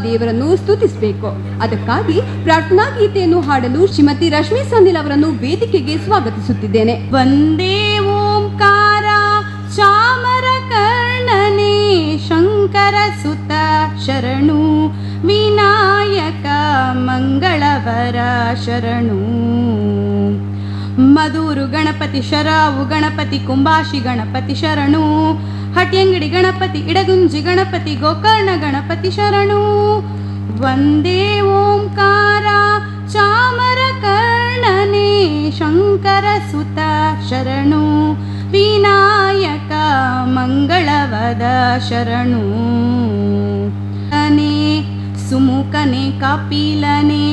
ದೇವರನ್ನು ಸ್ತುತಿಸಬೇಕು. ಅದಕ್ಕಾಗಿ ಪ್ರಾರ್ಥನಾ ಗೀತೆಯನ್ನು ಹಾಡಲು ಶ್ರೀಮತಿ ರಶ್ಮಿ ಸಂದಿಲ್ ಅವರನ್ನು ವೇದಿಕೆಗೆ ಸ್ವಾಗತಿಸುತ್ತಿದ್ದೇನೆ. ವಂದೇ ಓಂಕಾರ ಚಾಮರ ಕರ್ಣನೆ ಶಂಕರ ಸುತ ಶರಣು ವಿನಾಯಕ ಮಂಗಳವರ ಶರಣು. ಮಧುರು ಗಣಪತಿ ಶರಾವು ಗಣಪತಿ ಕುಂಬಾಶಿ ಗಣಪತಿ ಶರಣು. ಹಟ್ಯಂಗಡಿ ಗಣಪತಿ ಇಡಗುಂಜಿ ಗಣಪತಿ ಗೋಕರ್ಣ ಗಣಪತಿ ಶರಣು. ವಂದೇ ಓಂಕಾರ ಚಾಮರ ಕರ್ಣನೆ ಶಂಕರ ಸುತ ಶರಣು ವಿನಾಯಕ ಮಂಗಳವದ ಶರಣು. ಸುಮುಖನೆ ಕಪಿಲನೆ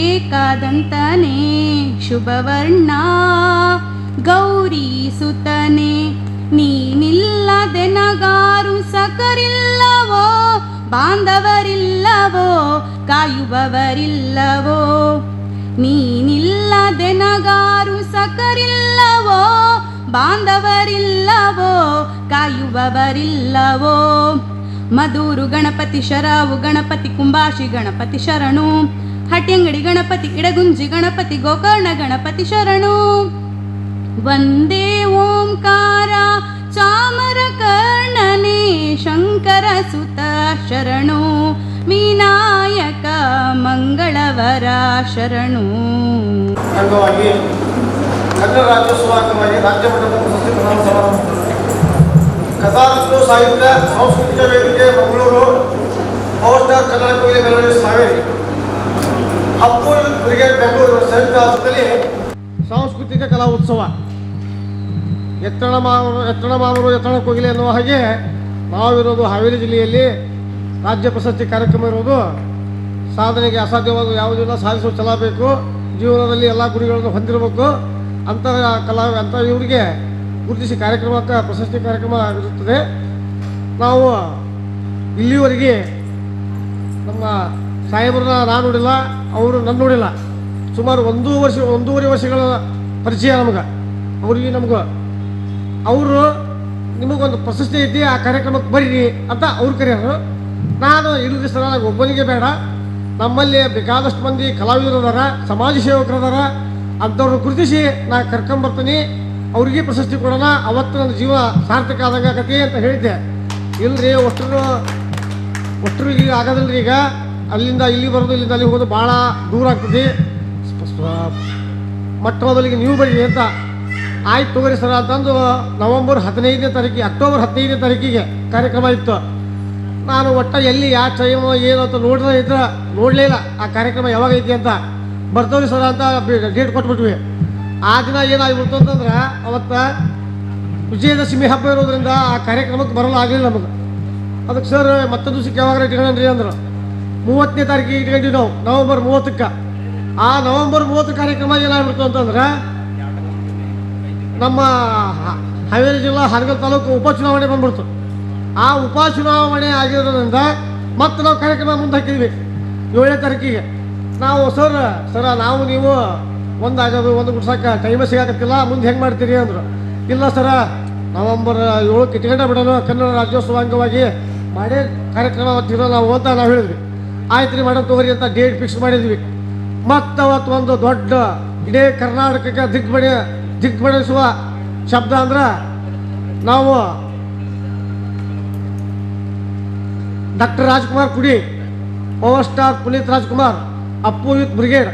ಏಕದಂತನೆ ಶುಭವರ್ಣ ಗೌರಿ ಸುತನೆ ನೀನಿಲ್ಲದೆ ನಗಾರು ಸಕರಿಲ್ಲವೋ ಬಾಂಧವರಿಲ್ಲವೋ ಕಾಯುವವರಿಲ್ಲವೋ. ನೀನಿಲ್ಲದೆ ನಗಾರು ಸಕರಿಲ್ಲವೋ ಬಾಂಧವರಿಲ್ಲವೋ ಕಾಯುವವರಿಲ್ಲವೋ. ಮಧುರು ಗಣಪತಿ ಶರಾವು ಗಣಪತಿ ಕುಂಬಾಶಿ ಗಣಪತಿ ಶರಣು. ಹಟ್ಯಂಗಡಿ ಗಣಪತಿ ಇಡಗುಂಜಿ ಗಣಪತಿ ಗೋಕರ್ಣ ಗಣಪತಿ ಶರಣು. ವಂದೇ ಓಂಕಾರ ಚಾಮರ ಕರ್ಣನೆ ಶಂಕರ ಸುತ ಶರಣು ವಿನಾಯಕ ಮಂಗಳವರ ಶರಣು. ಅಂಗವಾಗಿ ಕನ್ನಡ ರಾಜ್ಯೋತ್ಸವ ಅಂಗವಾಗಿ ರಾಜ್ಯ ಮಟ್ಟದ ಪ್ರಶಸ್ತಿ ಪ್ರದಾನ ಸಮಾರಂಭ ಕಥಾರತ್ನ ಸಾಹಿತ್ಯ ಸಾಂಸ್ಕೃತಿಕ ವೇದಿಕೆ ಮಂಗಳೂರು, ಪವರ್ ಸ್ಟಾರ್ ಕನ್ನಡ ಕೋಗಿಲೆ ಮೆಲೋಡಿ ಹಾವೇರಿ, ಅಪ್ಪು ಬ್ರಿಗೇಡ್ ಬೆಂಗಳೂರು ಸಂಯುಕ್ತ ಆಶ್ರಯದಲ್ಲಿ ಸಾಂಸ್ಕೃತಿಕ ಕಲಾ ಉತ್ಸವ ಎತ್ತಣ ಮಾವರು ಎತ್ತಣ ಕೋಗಿಲೆ ಎನ್ನುವ ಹಾಗೆ ನಾವಿರೋದು ಹಾವೇರಿ ಜಿಲ್ಲೆಯಲ್ಲಿ ರಾಜ್ಯ ಪ್ರಶಸ್ತಿ ಕಾರ್ಯಕ್ರಮ ಇರೋದು ಸಾಧನೆಗೆ ಅಸಾಧ್ಯವಾದ ಯಾವುದಿಲ್ಲ, ಸಾಧಿಸುವ ಛಲ ಬೇಕು, ಜೀವನದಲ್ಲಿ ಎಲ್ಲ ಗುರಿಗಳನ್ನು ಹೊಂದಿರಬೇಕು ಅಂತ ಅಂತ ಇವರಿಗೆ ಗುರುತಿಸಿ ಕಾರ್ಯಕ್ರಮಕ್ಕೆ ಪ್ರಶಸ್ತಿ ಕಾರ್ಯಕ್ರಮ ಇರುತ್ತದೆ. ನಾವು ಇಲ್ಲಿವರೆಗೆ ನಮ್ಮ ಸಾಹೇಬ್ರನ್ನ ನಾನು ನೋಡಿಲ್ಲ, ಅವರು ನನ್ನ ನೋಡಿಲ್ಲ. ಸುಮಾರು ಒಂದೂವರೆ ವರ್ಷಗಳ ಪರಿಚಯ ನಮಗೆ ಅವ್ರಿಗೆ ನಮ್ಗೆ. ಅವರು ನಿಮಗೊಂದು ಪ್ರಶಸ್ತಿ ಐತಿ, ಆ ಕಾರ್ಯಕ್ರಮಕ್ಕೆ ಬರ್ರಿ ಅಂತ ಅವ್ರು ಕರೆಯೋರು. ನಾನು ಇಲ್ಲದ ಸರ ಒಬ್ಬನಿಗೆ ಬೇಡ, ನಮ್ಮಲ್ಲಿ ಬೇಕಾದಷ್ಟು ಮಂದಿ ಕಲಾವಿದರು ಅದಾರ, ಸಮಾಜ ಸೇವಕರು ಅದಾರ, ಅಂಥವ್ರನ್ನ ಗುರುತಿಸಿ ನಾ ಕರ್ಕೊಂಬರ್ತೀನಿ, ಅವ್ರಿಗೆ ಪ್ರಶಸ್ತಿ ಕೊಡೋಣ, ಅವತ್ತು ನನ್ನ ಜೀವ ಸಾರ್ಥಕ ಆದಂಗೆ ಆಗತ್ತೆ ಅಂತ ಹೇಳಿದ್ದೆ. ಇಲ್ಲರಿ ಅಷ್ಟರು ಈಗ ಆಗೋದಿಲ್ಲರಿ. ಈಗ ಅಲ್ಲಿಂದ ಇಲ್ಲಿ ಬರೋದು, ಇಲ್ಲಿಂದ ಅಲ್ಲಿ ಹೋಗೋದು ಭಾಳ ದೂರ ಆಗ್ತದೆ. ಮೊಟ್ಟ ಮೊದಲಿಗೆ ನೀವು ಬರೀ ಅಂತ ಆಯ್ತು ತಗೋರಿ ಸರ ಅಂತಂದು ಅಕ್ಟೋಬರ್ 15ನೇ ತಾರೀಕಿಗೆ ಕಾರ್ಯಕ್ರಮ ಇತ್ತು. ನಾನು ಒಟ್ಟ ಎಲ್ಲಿ ಯಾವ ಟೈಮು ಏನು ಅಂತ ನೋಡಲೇ ಇಲ್ಲ ಆ ಕಾರ್ಯಕ್ರಮ ಯಾವಾಗ ಐತಿ ಅಂತ. ಬರ್ತವ್ರಿ ಸರ ಅಂತ ಡೇಟ್ ಕೊಟ್ಬಿಟ್ವಿ. ಆ ದಿನ ಏನಾಗ್ಬಿಡ್ತು ಅಂತಂದ್ರೆ ಅವತ್ತು ವಿಜಯದಶಮಿ ಹಬ್ಬ ಇರೋದ್ರಿಂದ ಆ ಕಾರ್ಯಕ್ರಮಕ್ಕೆ ಬರಲು ಆಗಲಿಲ್ಲ ನಮಗೆ. ಅದಕ್ಕೆ ಸರ್ ಮತ್ತೊಂದು ದಿವಸಕ್ಕೆ ಯಾವಾಗ ಇಟ್ಕೊಂಡ್ರಿ ಅಂದರು. 30ನೇ ತಾರೀಕಿಗೆ ಇಟ್ಕೊಂಡ್ವಿ ನಾವು, ನವೆಂಬರ್ 30ಕ್ಕೆ. ಆ ನವೆಂಬರ್ 30 ಕಾರ್ಯಕ್ರಮ ಏನಾಗ್ಬಿಡ್ತು ಅಂತಂದ್ರೆ ನಮ್ಮ ಹಾವೇರಿ ಜಿಲ್ಲಾ ಹಾನಗಲ್ ತಾಲೂಕು ಉಪಚುನಾವಣೆ ಬಂದ್ಬಿಡ್ತು. ಆ ಉಪಚುನಾವಣೆ ಆಗಿರೋದ್ರಿಂದ ಮತ್ತೆ ನಾವು ಕಾರ್ಯಕ್ರಮ ಮುಂದೆ ಹಾಕಿದ್ವಿ 7ನೇ ತಾರೀಕಿಗೆ. ನಾವು ಸರ ನಾವು ನೀವು ಒಂದು ಗುಡ್ಸಕ್ಕೆ ಟೈಮೇ ಸಿಗಾಕತ್ತಿಲ್ಲ, ಮುಂದೆ ಹೆಂಗೆ ಮಾಡ್ತೀರಿ ಅಂದರು. ಇಲ್ಲ ಸರ ನವೆಂಬರ್ 7ಕ್ಕೆ ಇಟ್ಕೊಂಡೆ ಬಿಡೋಣ, ಕನ್ನಡ ರಾಜ್ಯೋತ್ಸವ ಅಂಗವಾಗಿ ಮಾಡೇ ಕಾರ್ಯಕ್ರಮ ಅವತ್ತಿರೋ ನಾವು ಅಂತ ನಾವು ಹೇಳಿದ್ವಿ. ಆಯ್ತು ರೀ ಮಾಡೋದು ತಗೋರಿ ಅಂತ ಡೇಟ್ ಫಿಕ್ಸ್ ಮಾಡಿದ್ವಿ. ಮತ್ತು ಅವತ್ತು ಒಂದು ದೊಡ್ಡ ಇಡೀ ಕರ್ನಾಟಕಕ್ಕೆ ದಿಗ್ಬಡಿಸುವ ಶಬ್ದ ಅಂದ್ರೆ ನಾವು ಡಾಕ್ಟರ್ ರಾಜ್ಕುಮಾರ್ ಕುಡಿ, power star Puneeth Rajkumar, Appu youth brigade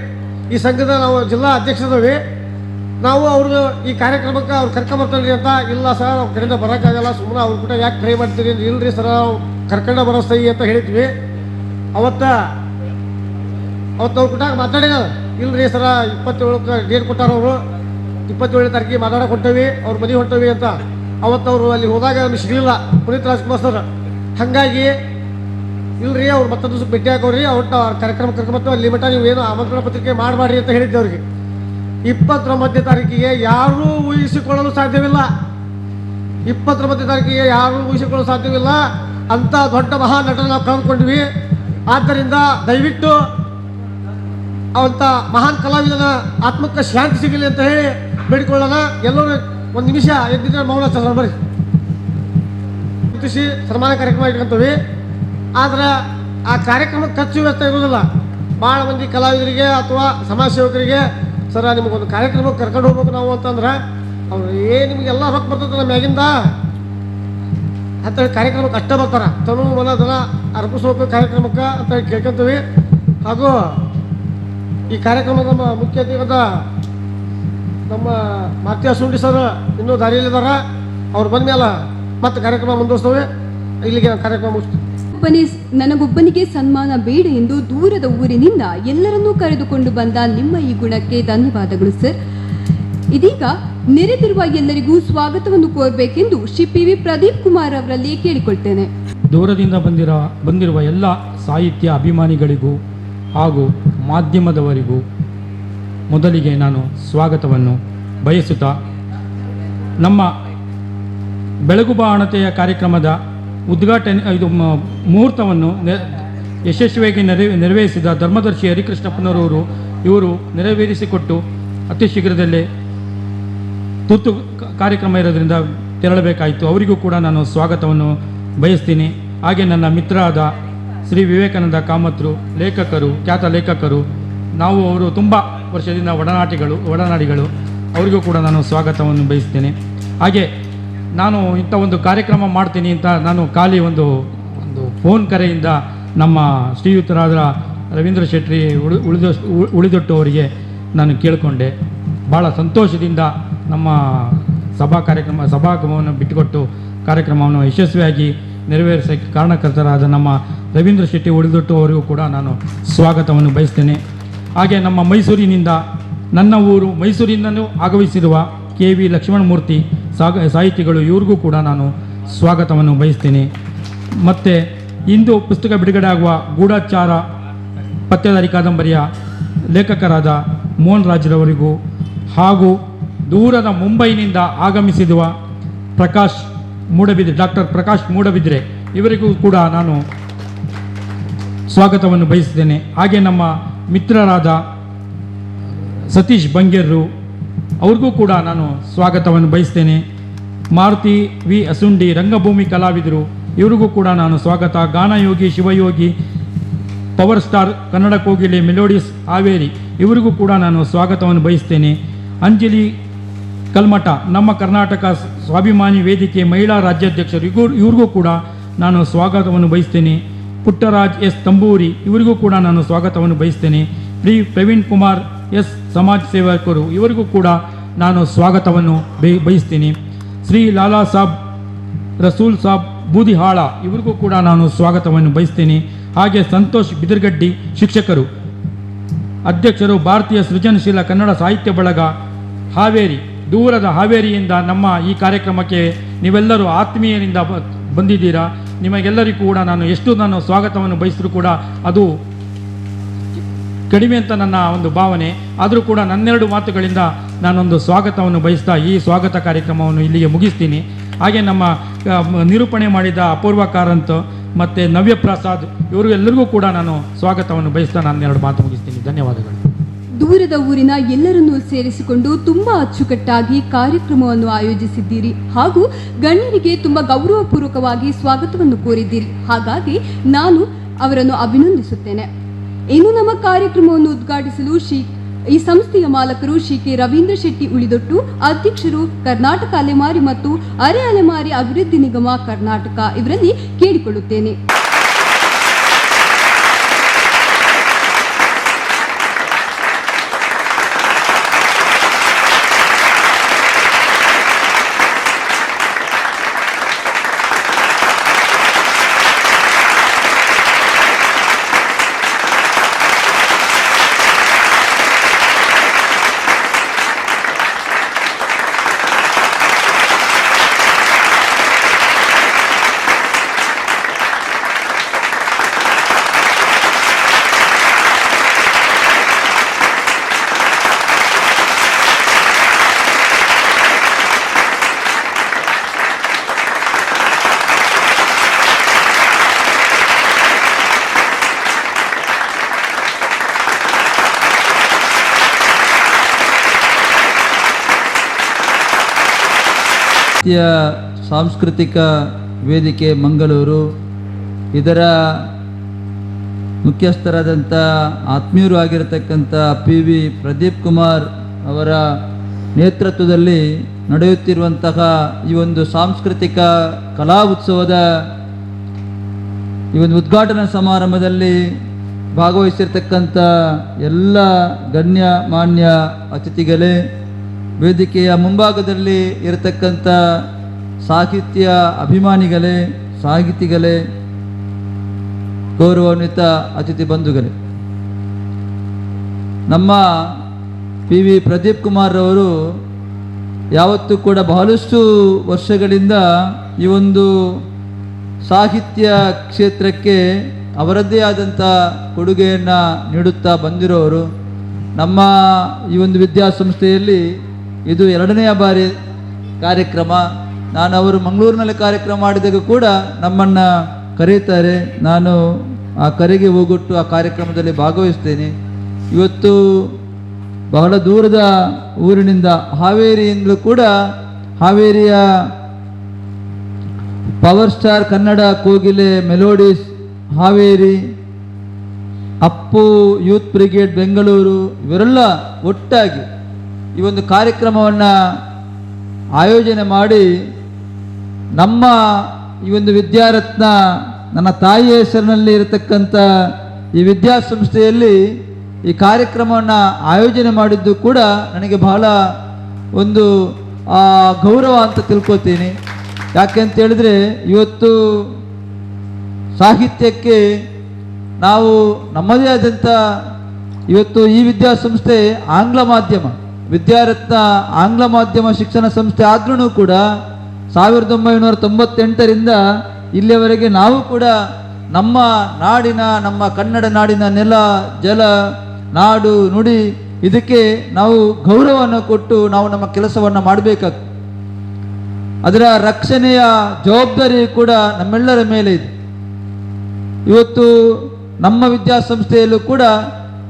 ಈ ಸಂಘದ ನಾವು ಜಿಲ್ಲಾ ಅಧ್ಯಕ್ಷರದವಿ. ನಾವು ಅವ್ರದ್ದು ಈ ಕಾರ್ಯಕ್ರಮಕ್ಕೆ ಅವ್ರು ಕರ್ಕೊಂಬರ್ತಾರ್ರಿ ಅಂತ. ಇಲ್ಲ ಸರ್ ಅವ್ರ ಕಡೆಯಿಂದ ಬರೋಕ್ಕಾಗಲ್ಲ, ಸುಮ್ಮನೆ ಅವ್ರ ಕೂಡ ಯಾಕೆ ಟ್ರೈ ಮಾಡ್ತೀರಿ ಅಂದ್ರೆ ಇಲ್ರಿ ಸರ್ ಕರ್ಕೊಂಡು ಬರೋ ಸಹಿ ಅಂತ ಹೇಳಿದ್ವಿ. ಅವತ್ತು ಅವ್ರ ಕೂಡ ಮಾತಾಡಿದ. ಇಲ್ರಿ ಸರ 27ಕ್ಕೆ ಡೇಟ್ ಕೊಟ್ಟಾರ ಅವರು, 27ನೇ ತಾರೀಕಿಗೆ ಮಾತಾಡೋಕೆ ಹೊಂಟವಿ, ಅವ್ರ ಮನೆ ಹೊಂಟವಿ ಅಂತ. ಅವತ್ತು ಅವರು ಅಲ್ಲಿ ಹೋದಾಗ ನಮ್ಗೆ ಸಿಗಲಿಲ್ಲ ಪುನೀತ್ ರಾಜ್ಕುಮಾರ್ ಸರ್. ಹಾಗಾಗಿ ಇಲ್ರಿ ಅವ್ರು ಮತ್ತೊಂದು ದಿವಸ ಭೇಟಿ ಹಾಕೋರಿ, ಅವ್ರ ಕಾರ್ಯಕ್ರಮ ಕರ್ಕೊಂಬತ್ತು, ಅಲ್ಲಿ ಮಟ್ಟ ನೀವು ಏನು ಆಮಂತ್ರಣ ಪತ್ರಿಕೆ ಮಾಡಬೇಡ್ರಿ ಅಂತ ಹೇಳಿದ್ದೆ ಅವ್ರಿಗೆ. 29ನೇ ತಾರೀಕಿಗೆ ಯಾರೂ ಊಹಿಸಿಕೊಳ್ಳಲು ಸಾಧ್ಯವಿಲ್ಲ. 29ನೇ ತಾರೀಕಿಗೆ ಯಾರೂ ಊಹಿಸಿಕೊಳ್ಳಲು ಸಾಧ್ಯವಿಲ್ಲ. ಅಂಥ ದೊಡ್ಡ ಮಹಾ ನಟನ ನಾವು ಕಳೆದುಕೊಂಡ್ವಿ. ಆದ್ದರಿಂದ ದಯವಿಟ್ಟು ಅವಂಥ ಮಹಾನ್ ಕಲಾವಿದನ ಆತ್ಮಕ್ಕೆ ಶಾಂತಿ ಸಿಗಲಿ ಅಂತ ಹೇಳಿ ಬೇಡಿಕೊಳ್ಳೋಣ. ಎಲ್ಲರೂ ಒಂದು ನಿಮಿಷ ಎದ್ದಿದ್ರೆ ಮೌನ ಚಂದ್ರ ಬರ್ರಿ ಗುರುತಿಸಿ ಸನ್ಮಾನ ಕಾರ್ಯಕ್ರಮ ಇಟ್ಕೊಂತೀವಿ. ಆದ್ರೆ ಆ ಕಾರ್ಯಕ್ರಮಕ್ಕೆ ಖರ್ಚು ವೆಚ್ಚ ಇರೋದಿಲ್ಲ. ಭಾಳ ಮಂದಿ ಕಲಾವಿದರಿಗೆ ಅಥವಾ ಸಮಾಜ ಸೇವಕರಿಗೆ ಸರ ನಿಮಗೊಂದು ಕಾರ್ಯಕ್ರಮಕ್ಕೆ ಕರ್ಕೊಂಡು ಹೋಗ್ಬೇಕು ನಾವು ಅಂತಂದ್ರೆ ಅವ್ರು ನಿಮಗೆಲ್ಲ ರೊಕ್ಕ ಬರ್ತದಲ್ಲ ಮ್ಯಾಗಿಂದ ಅಂತೇಳಿ ಕಾರ್ಯಕ್ರಮಕ್ಕೆ ಅಷ್ಟೇ ಬರ್ತಾರೆ. ತನು ಮನ ದನ ಅರ್ಪಿಸ್ಬೇಕು ಕಾರ್ಯಕ್ರಮಕ್ಕೆ ಅಂತೇಳಿ ಕೇಳ್ಕೊಂತೀವಿ. ಹಾಗೂ ಈ ಕಾರ್ಯಕ್ರಮದ ನಮ್ಮ ಮುಖ್ಯ ಅತಿಥಿಯಾದ ನಮ್ಮ ಮಾತ್ಯ ಸುಂಡಿ ಸರ್ ಇನ್ನೂ ದಾರಿಯಲ್ಲಿದ್ದಾರೆ. ಅವ್ರು ಬಂದ ಮೇಲೆ ಮತ್ತೆ ಕಾರ್ಯಕ್ರಮ ಮುಂದುವರಿಸ್ತೇವೆ. ಇಲ್ಲಿಗೆ ಕಾರ್ಯಕ್ರಮ ಮುಗಿಸ್ತೀವಿ. ನನಗೊಬ್ಬನಿಗೆ ಸನ್ಮಾನ ಬೇಡ ಎಂದು ದೂರದ ಊರಿನಿಂದ ಎಲ್ಲರನ್ನೂ ಕರೆದುಕೊಂಡು ಬಂದ ನಿಮ್ಮ ಈ ಗುಣಕ್ಕೆ ಧನ್ಯವಾದಗಳು ಸರ್. ಇದೀಗ ನೆರೆದಿರುವ ಎಲ್ಲರಿಗೂ ಸ್ವಾಗತವನ್ನು ಕೋರಬೇಕೆಂದು ಶ್ರೀ PV ಪ್ರದೀಪ್ ಕುಮಾರ್ ಅವರಲ್ಲಿ ಕೇಳಿಕೊಳ್ತೇನೆ. ದೂರದಿಂದ ಬಂದಿರುವ ಎಲ್ಲ ಸಾಹಿತ್ಯ ಅಭಿಮಾನಿಗಳಿಗೂ ಹಾಗೂ ಮಾಧ್ಯಮದವರಿಗೂ ಮೊದಲಿಗೆ ನಾನು ಸ್ವಾಗತವನ್ನು ಬಯಸುತ್ತಾ, ನಮ್ಮ ಬೆಳಗು ಬಾಣತೆಯ ಕಾರ್ಯಕ್ರಮದ ಉದ್ಘಾಟನೆ ಮುಹೂರ್ತವನ್ನು ಯಶಸ್ವಿಯಾಗಿ ನೆರವೇರಿಸಿದ ಧರ್ಮದರ್ಶಿ ಹರಿಕೃಷ್ಣಪ್ಪನವರು ಇವರು ನೆರವೇರಿಸಿಕೊಟ್ಟು ಅತಿ ಶೀಘ್ರದಲ್ಲೇ ತುರ್ತು ಕಾರ್ಯಕ್ರಮ ಇರೋದ್ರಿಂದ ತೆರಳಬೇಕಾಯಿತು. ಅವರಿಗೂ ಕೂಡ ನಾನು ಸ್ವಾಗತವನ್ನು ಬಯಸ್ತೀನಿ. ಹಾಗೆ ನನ್ನ ಮಿತ್ರರಾದ ಶ್ರೀ ವಿವೇಕಾನಂದ ಕಾಮತ್ರು, ಲೇಖಕರು, ಖ್ಯಾತ ಲೇಖಕರು, ನಾವು ಅವರು ತುಂಬ ವರ್ಷದಿಂದ ಒಡನಾಡಿಗಳು, ಅವರಿಗೂ ಕೂಡ ನಾನು ಸ್ವಾಗತವನ್ನು ಬಯಸ್ತೇನೆ. ಹಾಗೆ ನಾನು ಇಂಥ ಒಂದು ಕಾರ್ಯಕ್ರಮ ಮಾಡ್ತೀನಿ ಅಂತ ನಾನು ಖಾಲಿ ಒಂದು ಫೋನ್ ಕರೆಯಿಂದ ನಮ್ಮ ಶ್ರೀಯುತರಾದ ರವೀಂದ್ರ ಶೆಟ್ಟಿ ಉಳಿದೊಟ್ಟು ಅವರಿಗೆ ನಾನು ಕೇಳಿಕೊಂಡೆ. ಭಾಳ ಸಂತೋಷದಿಂದ ನಮ್ಮ ಸಭಾಗಮನವನ್ನು ಬಿಟ್ಟುಕೊಟ್ಟು ಕಾರ್ಯಕ್ರಮವನ್ನು ಯಶಸ್ವಿಯಾಗಿ ನೆರವೇರಿಸೋಕ್ಕೆ ಕಾರಣಕರ್ತರಾದ ನಮ್ಮ ರವೀಂದ್ರ ಶೆಟ್ಟಿ ಉಳಿದೊಟ್ಟು ಅವರಿಗೂ ಕೂಡ ನಾನು ಸ್ವಾಗತವನ್ನು ಬಯಸ್ತೇನೆ. ಹಾಗೆ ನಮ್ಮ ಮೈಸೂರಿನಿಂದ, ನನ್ನ ಊರು ಮೈಸೂರಿನಿಂದಲೂ ಆಗಮಿಸಿರುವ KV ಲಕ್ಷ್ಮಣಮೂರ್ತಿ ಸಾಹಿತಿಗಳು, ಇವ್ರಿಗೂ ಕೂಡ ನಾನು ಸ್ವಾಗತವನ್ನು ಬಯಸ್ತೇನೆ. ಮತ್ತು ಇಂದು ಪುಸ್ತಕ ಬಿಡುಗಡೆ ಆಗುವ ಗೂಢಚಾರ ಪತ್ತೆದಾರಿ ಕಾದಂಬರಿಯ ಲೇಖಕರಾದ ಮೋಹನ್ ರಾಜ್ರವರಿಗೂ ಹಾಗೂ ದೂರದ ಮುಂಬೈನಿಂದ ಆಗಮಿಸಿರುವ ಡಾಕ್ಟರ್ ಪ್ರಕಾಶ್ ಮೂಡಬಿದ್ರೆ ಇವರಿಗೂ ಕೂಡ ನಾನು ಸ್ವಾಗತವನ್ನು ಬಯಸಿದ್ದೇನೆ. ಹಾಗೆ ನಮ್ಮ ಮಿತ್ರರಾದ ಸತೀಶ್ ಬಂಗೇರ್ರು ಅವ್ರಿಗೂ ಕೂಡ ನಾನು ಸ್ವಾಗತವನ್ನು ಬಯಸ್ತೇನೆ. ಮಾರುತಿ ವಿ ಅಸುಂಡಿ ರಂಗಭೂಮಿ ಕಲಾವಿದರು, ಇವರಿಗೂ ಕೂಡ ನಾನು ಸ್ವಾಗತ. ಗಾನಯೋಗಿ ಶಿವಯೋಗಿ, ಪವರ್ ಸ್ಟಾರ್ ಕನ್ನಡ ಕೋಗಿಲೆ ಮೆಲೋಡಿಯಸ್ ಹಾವೇರಿ, ಇವರಿಗೂ ಕೂಡ ನಾನು ಸ್ವಾಗತವನ್ನು ಬಯಸ್ತೇನೆ. ಅಂಜಲಿ ಕಲ್ಮಠ, ನಮ್ಮ ಕರ್ನಾಟಕ ಸ್ವಾಭಿಮಾನಿ ವೇದಿಕೆ ಮಹಿಳಾ ರಾಜ್ಯಾಧ್ಯಕ್ಷರು, ಇವ್ರಿಗೂ ಕೂಡ ನಾನು ಸ್ವಾಗತವನ್ನು ಬಯಸ್ತೇನೆ. ಪುಟ್ಟರಾಜ್ ಎಸ್ ತಂಬೂರಿ, ಇವರಿಗೂ ಕೂಡ ನಾನು ಸ್ವಾಗತವನ್ನು ಬಯಸ್ತೇನೆ. ಪ್ರವೀಣ್ ಕುಮಾರ್ ಎಸ್ ಸಮಾಜ ಸೇವಕರು, ಇವರಿಗೂ ಕೂಡ ನಾನು ಸ್ವಾಗತವನ್ನು ಬಯಸ್ತೀನಿ. ಶ್ರೀ ಲಾಲಾ ಸಾಬ್ ರಸೂಲ್ ಸಾಬ್ ಬೂದಿಹಾಳ, ಇವರಿಗೂ ಕೂಡ ನಾನು ಸ್ವಾಗತವನ್ನು ಬಯಸ್ತೇನೆ. ಹಾಗೆ ಸಂತೋಷ್ ಬಿದರ್ಗಡ್ಡಿ, ಶಿಕ್ಷಕರು, ಅಧ್ಯಕ್ಷರು, ಭಾರತೀಯ ಸೃಜನಶೀಲ ಕನ್ನಡ ಸಾಹಿತ್ಯ ಬಳಗ ಹಾವೇರಿ, ದೂರದ ಹಾವೇರಿಯಿಂದ ನಮ್ಮ ಈ ಕಾರ್ಯಕ್ರಮಕ್ಕೆ ನೀವೆಲ್ಲರೂ ಆತ್ಮೀಯರಿಂದ ಬಂದಿದ್ದೀರಾ. ನಿಮಗೆಲ್ಲರಿಗೂ ಕೂಡ ನಾನು ಸ್ವಾಗತವನ್ನು ಬಯಸಿದ್ರು ಕೂಡ ಅದು ಕಡಿಮೆ ಅಂತ ನನ್ನ ಒಂದು ಭಾವನೆ. ಆದರೂ ಕೂಡ ನನ್ನೆರಡು ಮಾತುಗಳಿಂದ ನಾನೊಂದು ಸ್ವಾಗತವನ್ನು ಬಯಸ್ತಾ ಈ ಸ್ವಾಗತ ಕಾರ್ಯಕ್ರಮವನ್ನು ಇಲ್ಲಿಗೆ ಮುಗಿಸ್ತೀನಿ. ಹಾಗೆ ನಮ್ಮ ನಿರೂಪಣೆ ಮಾಡಿದ ಅಪೂರ್ವ ಕಾರಂತ್ ಮತ್ತು ನವ್ಯ ಪ್ರಸಾದ್, ಇವರು ಎಲ್ಲರಿಗೂ ಕೂಡ ನಾನು ಸ್ವಾಗತವನ್ನು ಬಯಸ್ತಾ ನನ್ನೆರಡು ಮಾತು ಮುಗಿಸ್ತೀನಿ. ಧನ್ಯವಾದಗಳು. ದೂರದ ಊರಿನ ಎಲ್ಲರನ್ನೂ ಸೇರಿಸಿಕೊಂಡು ತುಂಬಾ ಅಚ್ಚುಕಟ್ಟಾಗಿ ಕಾರ್ಯಕ್ರಮವನ್ನು ಆಯೋಜಿಸಿದ್ದೀರಿ ಹಾಗೂ ಗಣ್ಯರಿಗೆ ತುಂಬಾ ಗೌರವಪೂರ್ವಕವಾಗಿ ಸ್ವಾಗತವನ್ನು ಕೋರಿದ್ದೀರಿ. ಹಾಗಾಗಿ ನಾನು ಅವರನ್ನು ಅಭಿನಂದಿಸುತ್ತೇನೆ. ಇನ್ನು ನಮ್ಮ ಕಾರ್ಯಕ್ರಮವನ್ನು ಉದ್ಘಾಟಿಸಲು ಈ ಸಂಸ್ಥೆಯ ಮಾಲಕರು ಶ್ರೀ K ರವೀಂದ್ರ ಶೆಟ್ಟಿ ಉಳಿದೊಟ್ಟು, ಅಧ್ಯಕ್ಷರು ಕರ್ನಾಟಕ ಅಲೆಮಾರಿ ಮತ್ತು ಅರೆ ಅಲೆಮಾರಿ ಅಭಿವೃದ್ಧಿ ನಿಗಮ ಕರ್ನಾಟಕ, ಇವರಲ್ಲಿ ಕೇಳಿಕೊಳ್ಳುತ್ತೇನೆ. ಸಾಂಸ್ಕೃತಿಕ ವೇದಿಕೆ ಮಂಗಳೂರು ಇದರ ಮುಖ್ಯಸ್ಥರಾದಂಥ ಆತ್ಮೀಯರು ಆಗಿರತಕ್ಕಂಥ PV ಪ್ರದೀಪ್ ಕುಮಾರ್ ಅವರ ನೇತೃತ್ವದಲ್ಲಿ ನಡೆಯುತ್ತಿರುವಂತಹ ಈ ಒಂದು ಸಾಂಸ್ಕೃತಿಕ ಕಲಾ ಉತ್ಸವದ ಈ ಒಂದು ಉದ್ಘಾಟನಾ ಸಮಾರಂಭದಲ್ಲಿ ಭಾಗವಹಿಸಿರ್ತಕ್ಕಂಥ ಎಲ್ಲ ಗಣ್ಯ ಮಾನ್ಯ ಅತಿಥಿಗಳೇ, ವೇದಿಕೆಯ ಮುಂಭಾಗದಲ್ಲಿ ಇರತಕ್ಕಂಥ ಸಾಹಿತ್ಯ ಅಭಿಮಾನಿಗಳೇ, ಸಾಹಿತಿಗಳೇ, ಗೌರವಾನ್ವಿತ ಅತಿಥಿ ಬಂಧುಗಳೇ, ನಮ್ಮ PV ಪ್ರದೀಪ್ ಕುಮಾರ್ ಅವರು ಯಾವತ್ತೂ ಕೂಡ ಬಹಳಷ್ಟು ವರ್ಷಗಳಿಂದ ಈ ಒಂದು ಸಾಹಿತ್ಯ ಕ್ಷೇತ್ರಕ್ಕೆ ಅವರದ್ದೇ ಆದಂಥ ಕೊಡುಗೆಯನ್ನು ನೀಡುತ್ತಾ ಬಂದಿರೋರು. ನಮ್ಮ ಈ ಒಂದು ವಿದ್ಯಾಸಂಸ್ಥೆಯಲ್ಲಿ ಇದು 2ನೆಯ ಬಾರಿ ಕಾರ್ಯಕ್ರಮ. ನಾನು ಅವರು ಮಂಗಳೂರಿನಲ್ಲಿ ಕಾರ್ಯಕ್ರಮ ಮಾಡಿದಾಗ ಕೂಡ ನಮ್ಮನ್ನು ಕರೀತಾರೆ. ನಾನು ಆ ಕರೆಗೆ ಹೋಗೊಟ್ಟು ಆ ಕಾರ್ಯಕ್ರಮದಲ್ಲಿ ಭಾಗವಹಿಸ್ತೇನೆ. ಇವತ್ತು ಬಹಳ ದೂರದ ಊರಿನಿಂದ ಹಾವೇರಿಯಿಂದಲೂ ಕೂಡ, ಹಾವೇರಿಯ ಪವರ್ ಸ್ಟಾರ್ ಕನ್ನಡ ಕೋಗಿಲೆ melodies Haveri, Appu youth brigade Bengaluru, ಇವರೆಲ್ಲ ಒಟ್ಟಾಗಿ ಈ ಒಂದು ಕಾರ್ಯಕ್ರಮವನ್ನು ಆಯೋಜನೆ ಮಾಡಿ ನಮ್ಮ ಈ ಒಂದು ವಿದ್ಯಾರತ್ನ, ನನ್ನ ತಾಯಿಯ ಹೆಸರಿನಲ್ಲಿ ಇರತಕ್ಕಂಥ ಈ ವಿದ್ಯಾಸಂಸ್ಥೆಯಲ್ಲಿ ಈ ಕಾರ್ಯಕ್ರಮವನ್ನು ಆಯೋಜನೆ ಮಾಡಿದ್ದು ಕೂಡ ನನಗೆ ಬಹಳ ಒಂದು ಗೌರವ ಅಂತ ತಿಳ್ಕೊತೀನಿ. ಯಾಕೆ ಅಂತ ಹೇಳಿದ್ರೆ, ಇವತ್ತು ಸಾಹಿತ್ಯಕ್ಕೆ ನಾವು ನಮ್ಮದೇ ಆದಂಥ, ಇವತ್ತು ಈ ವಿದ್ಯಾಸಂಸ್ಥೆ ಆಂಗ್ಲ ಮಾಧ್ಯಮ, ವಿದ್ಯಾರತ್ನ ಆಂಗ್ಲ ಮಾಧ್ಯಮ ಶಿಕ್ಷಣ ಸಂಸ್ಥೆ ಆದ್ರೂ ಕೂಡ 1998ರಿಂದ ಇಲ್ಲಿಯವರೆಗೆ ನಾವು ಕೂಡ ನಮ್ಮ ನಾಡಿನ, ನಮ್ಮ ಕನ್ನಡ ನಾಡಿನ ನೆಲ, ಜಲ, ನಾಡು, ನುಡಿ, ಇದಕ್ಕೆ ನಾವು ಗೌರವವನ್ನು ಕೊಟ್ಟು ನಾವು ನಮ್ಮ ಕೆಲಸವನ್ನು ಮಾಡಬೇಕಾಗ್ತದೆ. ಅದರ ರಕ್ಷಣೆಯ ಜವಾಬ್ದಾರಿ ಕೂಡ ನಮ್ಮೆಲ್ಲರ ಮೇಲೆ ಇದೆ. ಇವತ್ತು ನಮ್ಮ ವಿದ್ಯಾಸಂಸ್ಥೆಯಲ್ಲೂ ಕೂಡ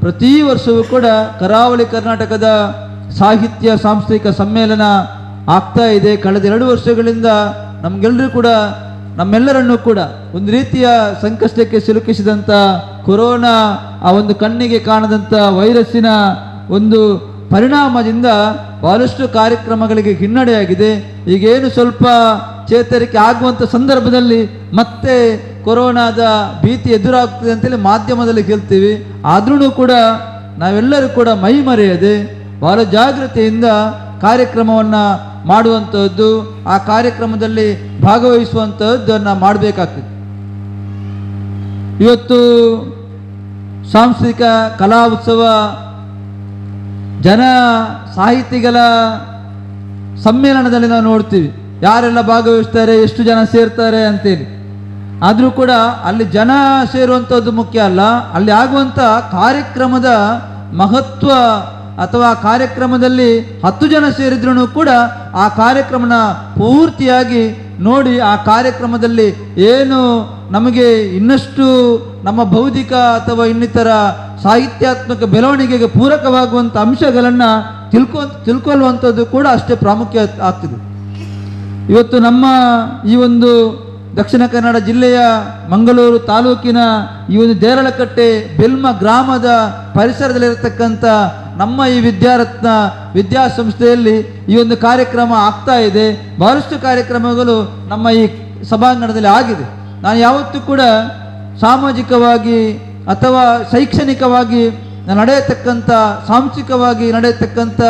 ಪ್ರತಿ ವರ್ಷವೂ ಕೂಡ ಕರಾವಳಿ ಕರ್ನಾಟಕದ ಸಾಹಿತ್ಯ ಸಾಂಸ್ಥಿಕ ಸಮ್ಮೇಳನ ಆಗ್ತಾ ಇದೆ. ಕಳೆದ 2 ವರ್ಷಗಳಿಂದ ನಮಗೆಲ್ಲರೂ ಕೂಡ, ನಮ್ಮೆಲ್ಲರನ್ನೂ ಕೂಡ ಒಂದು ರೀತಿಯ ಸಂಕಷ್ಟಕ್ಕೆ ಸಿಲುಕಿಸಿದಂಥ ಕೊರೋನಾ, ಆ ಒಂದು ಕಣ್ಣಿಗೆ ಕಾಣದಂಥ ವೈರಸ್ಸಿನ ಒಂದು ಪರಿಣಾಮದಿಂದ ಬಹಳಷ್ಟು ಕಾರ್ಯಕ್ರಮಗಳಿಗೆ ಹಿನ್ನಡೆಯಾಗಿದೆ. ಈಗೇನು ಸ್ವಲ್ಪ ಚೇತರಿಕೆ ಆಗುವಂಥ ಸಂದರ್ಭದಲ್ಲಿ ಮತ್ತೆ ಕೊರೋನಾದ ಭೀತಿ ಎದುರಾಗ್ತದೆ ಅಂತೇಳಿ ಮಾಧ್ಯಮದಲ್ಲಿ ಕೇಳ್ತೀವಿ. ಆದ್ರೂ ಕೂಡ ನಾವೆಲ್ಲರೂ ಕೂಡ ಮೈ ಮರೆಯದೆ ಬಹಳ ಜಾಗೃತಿಯಿಂದ ಕಾರ್ಯಕ್ರಮವನ್ನು ಮಾಡುವಂಥದ್ದು, ಆ ಕಾರ್ಯಕ್ರಮದಲ್ಲಿ ಭಾಗವಹಿಸುವಂಥದ್ದನ್ನು ಮಾಡಬೇಕಾಗ್ತದೆ. ಇವತ್ತು ಸಾಂಸ್ಕೃತಿಕ ಕಲಾ ಉತ್ಸವ ಜನ ಸಾಹಿತಿಗಳ ಸಮ್ಮೇಳನದಲ್ಲಿ ನಾವು ನೋಡ್ತೀವಿ ಯಾರೆಲ್ಲ ಭಾಗವಹಿಸ್ತಾರೆ, ಎಷ್ಟು ಜನ ಸೇರ್ತಾರೆ ಅಂತೇಳಿ. ಆದರೂ ಕೂಡ ಅಲ್ಲಿ ಜನ ಸೇರುವಂಥದ್ದು ಮುಖ್ಯ ಅಲ್ಲ, ಅಲ್ಲಿ ಆಗುವಂಥ ಕಾರ್ಯಕ್ರಮದ ಮಹತ್ವ, ಅಥವಾ ಕಾರ್ಯಕ್ರಮದಲ್ಲಿ 10 ಜನ ಸೇರಿದ್ರೂ ಕೂಡ ಆ ಕಾರ್ಯಕ್ರಮನ ಪೂರ್ತಿಯಾಗಿ ನೋಡಿ, ಆ ಕಾರ್ಯಕ್ರಮದಲ್ಲಿ ಏನು ನಮಗೆ ಇನ್ನಷ್ಟು ನಮ್ಮ ಬೌದ್ಧಿಕ ಅಥವಾ ಇನ್ನಿತರ ಸಾಹಿತ್ಯಾತ್ಮಕ ಬೆಳವಣಿಗೆಗೆ ಪೂರಕವಾಗುವಂಥ ಅಂಶಗಳನ್ನು ತಿಳ್ಕೊಳ್ಳುವಂಥದ್ದು ಕೂಡ ಅಷ್ಟೇ ಪ್ರಾಮುಖ್ಯ ಆಗ್ತದೆ. ಇವತ್ತು ನಮ್ಮ ಈ ಒಂದು ದಕ್ಷಿಣ ಕನ್ನಡ ಜಿಲ್ಲೆಯ ಮಂಗಳೂರು ತಾಲೂಕಿನ ಈ ಒಂದು ದೇರಳಕಟ್ಟೆ ಬೆಲ್ಮ ಗ್ರಾಮದ ಪರಿಸರದಲ್ಲಿರತಕ್ಕಂಥ ನಮ್ಮ ಈ ವಿದ್ಯಾರತ್ನ ವಿದ್ಯಾಸಂಸ್ಥೆಯಲ್ಲಿ ಈ ಒಂದು ಕಾರ್ಯಕ್ರಮ ಆಗ್ತಾ ಇದೆ. ಬಹಳಷ್ಟು ಕಾರ್ಯಕ್ರಮಗಳು ನಮ್ಮ ಈ ಸಭಾಂಗಣದಲ್ಲಿ ಆಗಿದೆ. ನಾನು ಯಾವತ್ತೂ ಕೂಡ ಸಾಮಾಜಿಕವಾಗಿ ಅಥವಾ ಶೈಕ್ಷಣಿಕವಾಗಿ ನಡೆಯತಕ್ಕಂಥ, ಸಾಂಸ್ಥಿಕವಾಗಿ ನಡೆಯತಕ್ಕಂಥ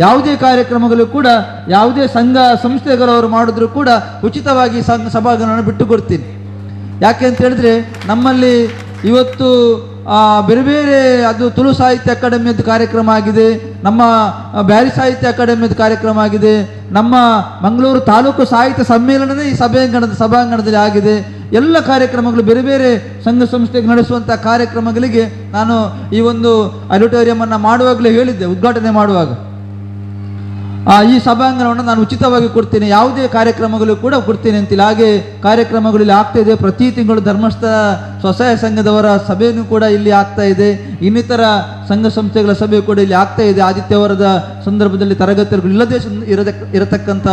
ಯಾವುದೇ ಕಾರ್ಯಕ್ರಮಗಳು ಕೂಡ, ಯಾವುದೇ ಸಂಘ ಸಂಸ್ಥೆಗಳವರು ಮಾಡಿದ್ರು ಕೂಡ ಉಚಿತವಾಗಿ ಸಭಾಂಗಣವನ್ನು ಬಿಟ್ಟು ಕೊಡ್ತೀನಿ. ಯಾಕೆ ಅಂತ ಹೇಳಿದ್ರೆ, ನಮ್ಮಲ್ಲಿ ಇವತ್ತು ಬೇರೆ ಬೇರೆ, ಅದು ತುಳು ಸಾಹಿತ್ಯ ಅಕಾಡೆಮಿಯದ್ದು ಕಾರ್ಯಕ್ರಮ ಆಗಿದೆ, ನಮ್ಮ ಬ್ಯಾರಿ ಸಾಹಿತ್ಯ ಅಕಾಡೆಮಿಯದ್ದು ಕಾರ್ಯಕ್ರಮ ಆಗಿದೆ, ನಮ್ಮ ಮಂಗಳೂರು ತಾಲೂಕು ಸಾಹಿತ್ಯ ಸಮ್ಮೇಳನವೇ ಈ ಸಭಾಂಗಣದಲ್ಲಿ ಆಗಿದೆ. ಎಲ್ಲ ಕಾರ್ಯಕ್ರಮಗಳು ಬೇರೆ ಬೇರೆ ಸಂಘ ಸಂಸ್ಥೆಗೆ ನಡೆಸುವಂಥ ಕಾರ್ಯಕ್ರಮಗಳಿಗೆ ನಾನು ಈ ಒಂದು ಆಡಿಟೋರಿಯಮನ್ನು ಮಾಡುವಾಗಲೇ ಹೇಳಿದ್ದೆ, ಉದ್ಘಾಟನೆ ಮಾಡುವಾಗ ಈ ಸಭಾಂಗಣವನ್ನು ನಾನು ಉಚಿತವಾಗಿ ಕೊಡ್ತೀನಿ, ಯಾವುದೇ ಕಾರ್ಯಕ್ರಮಗಳು ಕೂಡ ಕೊಡ್ತೀನಿ ಅಂತಿಲ್ಲ. ಹಾಗೆ ಕಾರ್ಯಕ್ರಮಗಳು ಇಲ್ಲಿ ಆಗ್ತಾ ಇದೆ. ಪ್ರತಿ ತಿಂಗಳು ಧರ್ಮಸ್ಥಳ ಸ್ವಸಹಾಯ ಸಂಘದವರ ಸಭೆಯೂ ಕೂಡ ಇಲ್ಲಿ ಆಗ್ತಾ ಇದೆ. ಇನ್ನಿತರ ಸಂಘ ಸಂಸ್ಥೆಗಳ ಸಭೆ ಕೂಡ ಇಲ್ಲಿ ಆಗ್ತಾ ಇದೆ. ಆದಿತ್ಯವಾರದ ಸಂದರ್ಭದಲ್ಲಿ ತರಗತಿಗಳು ಇಲ್ಲದೆ ಇರತಕ್ಕಂಥ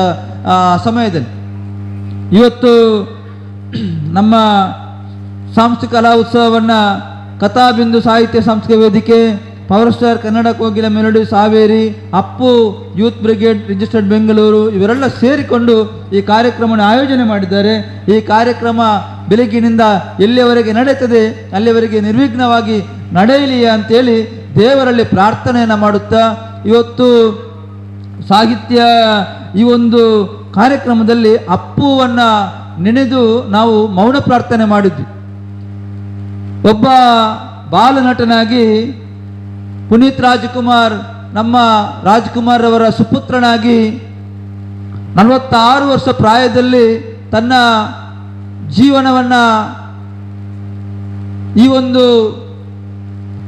ಸಮಯದಲ್ಲಿ ಇವತ್ತು ನಮ್ಮ ಸಾಂಸ್ಕೃತಿಕ ಕಲಾ ಉತ್ಸವವನ್ನು ಕಥಾಬಿಂದು ಸಾಹಿತ್ಯ ಸಂಸ್ಥೆ ವೇದಿಕೆ, ಪವರ್ ಸ್ಟಾರ್ ಕನ್ನಡ ಕೋಗಿಲ melody Haveri, Appu youth brigade registered Bengaluru ಇವರೆಲ್ಲ ಸೇರಿಕೊಂಡು ಈ ಕಾರ್ಯಕ್ರಮವನ್ನು ಆಯೋಜನೆ ಮಾಡಿದ್ದಾರೆ. ಈ ಕಾರ್ಯಕ್ರಮ ಬೆಳಗ್ಗಿನಿಂದ ಎಲ್ಲಿಯವರೆಗೆ ನಡೆಯುತ್ತದೆ ಅಲ್ಲಿವರೆಗೆ ನಿರ್ವಿಘ್ನವಾಗಿ ನಡೆಯಲಿ ಅಂತೇಳಿ ದೇವರಲ್ಲಿ ಪ್ರಾರ್ಥನೆಯನ್ನು ಮಾಡುತ್ತಾ, ಇವತ್ತು ಸಾಹಿತ್ಯ ಈ ಒಂದು ಕಾರ್ಯಕ್ರಮದಲ್ಲಿ ಅಪ್ಪುವನ್ನು ನೆನೆದು ನಾವು ಮೌನ ಪ್ರಾರ್ಥನೆ ಮಾಡಿದ್ವಿ. ಒಬ್ಬ ಬಾಲನಟನಾಗಿ ಪುನೀತ್ ರಾಜ್ಕುಮಾರ್, ನಮ್ಮ ರಾಜ್ಕುಮಾರ್ ಅವರ ಸುಪುತ್ರನಾಗಿ 46 ವರ್ಷ ಪ್ರಾಯದಲ್ಲಿ ತನ್ನ ಜೀವನವನ್ನು ಈ ಒಂದು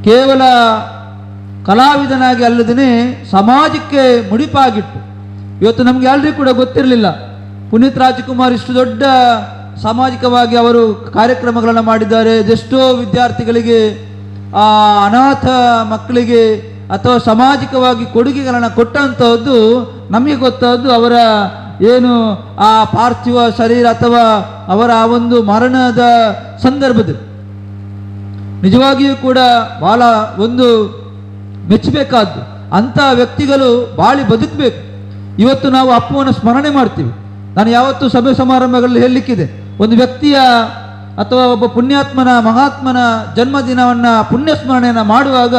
ಕೇವಲ ಕಲಾವಿದನಾಗಿ ಅಲ್ಲದೇ ಸಮಾಜಕ್ಕೆ ಮುಡಿಪಾಗಿಟ್ಟು, ಇವತ್ತು ನಮಗೆ ಎಲ್ರಿಗೂ ಕೂಡ ಗೊತ್ತಿರಲಿಲ್ಲ ಪುನೀತ್ ರಾಜ್ಕುಮಾರ್ ಇಷ್ಟು ದೊಡ್ಡ ಸಾಮಾಜಿಕವಾಗಿ ಅವರು ಕಾರ್ಯಕ್ರಮಗಳನ್ನು ಮಾಡಿದ್ದಾರೆ. ಎಷ್ಟೋ ವಿದ್ಯಾರ್ಥಿಗಳಿಗೆ, ಅನಾಥ ಮಕ್ಕಳಿಗೆ ಅಥವಾ ಸಾಮಾಜಿಕವಾಗಿ ಕೊಡುಗೆಗಳನ್ನು ಕೊಟ್ಟಂಥದ್ದು ನಮಗೆ ಗೊತ್ತಾದ್ದು ಅವರ ಏನು ಆ ಪಾರ್ಥಿವ ಶರೀರ ಅಥವಾ ಅವರ ಆ ಒಂದು ಮರಣದ ಸಂದರ್ಭದಲ್ಲಿ. ನಿಜವಾಗಿಯೂ ಕೂಡ ಬಹಳ ಒಂದು ಮೆಚ್ಚಬೇಕಾದ್ದು. ಅಂಥ ವ್ಯಕ್ತಿಗಳು ಬಾಳಿ ಬದುಕಬೇಕು. ಇವತ್ತು ನಾವು ಅಪ್ಪುವನ್ನು ಸ್ಮರಣೆ ಮಾಡ್ತೀವಿ. ನಾನು ಯಾವತ್ತೂ ಸಭೆ ಸಮಾರಂಭಗಳಲ್ಲಿ ಹೇಳಲಿಕ್ಕಿದೆ, ಒಂದು ವ್ಯಕ್ತಿಯ ಅಥವಾ ಒಬ್ಬ ಪುಣ್ಯಾತ್ಮನ ಮಹಾತ್ಮನ ಜನ್ಮದಿನವನ್ನು ಪುಣ್ಯ ಸ್ಮರಣೆಯನ್ನು ಮಾಡುವಾಗ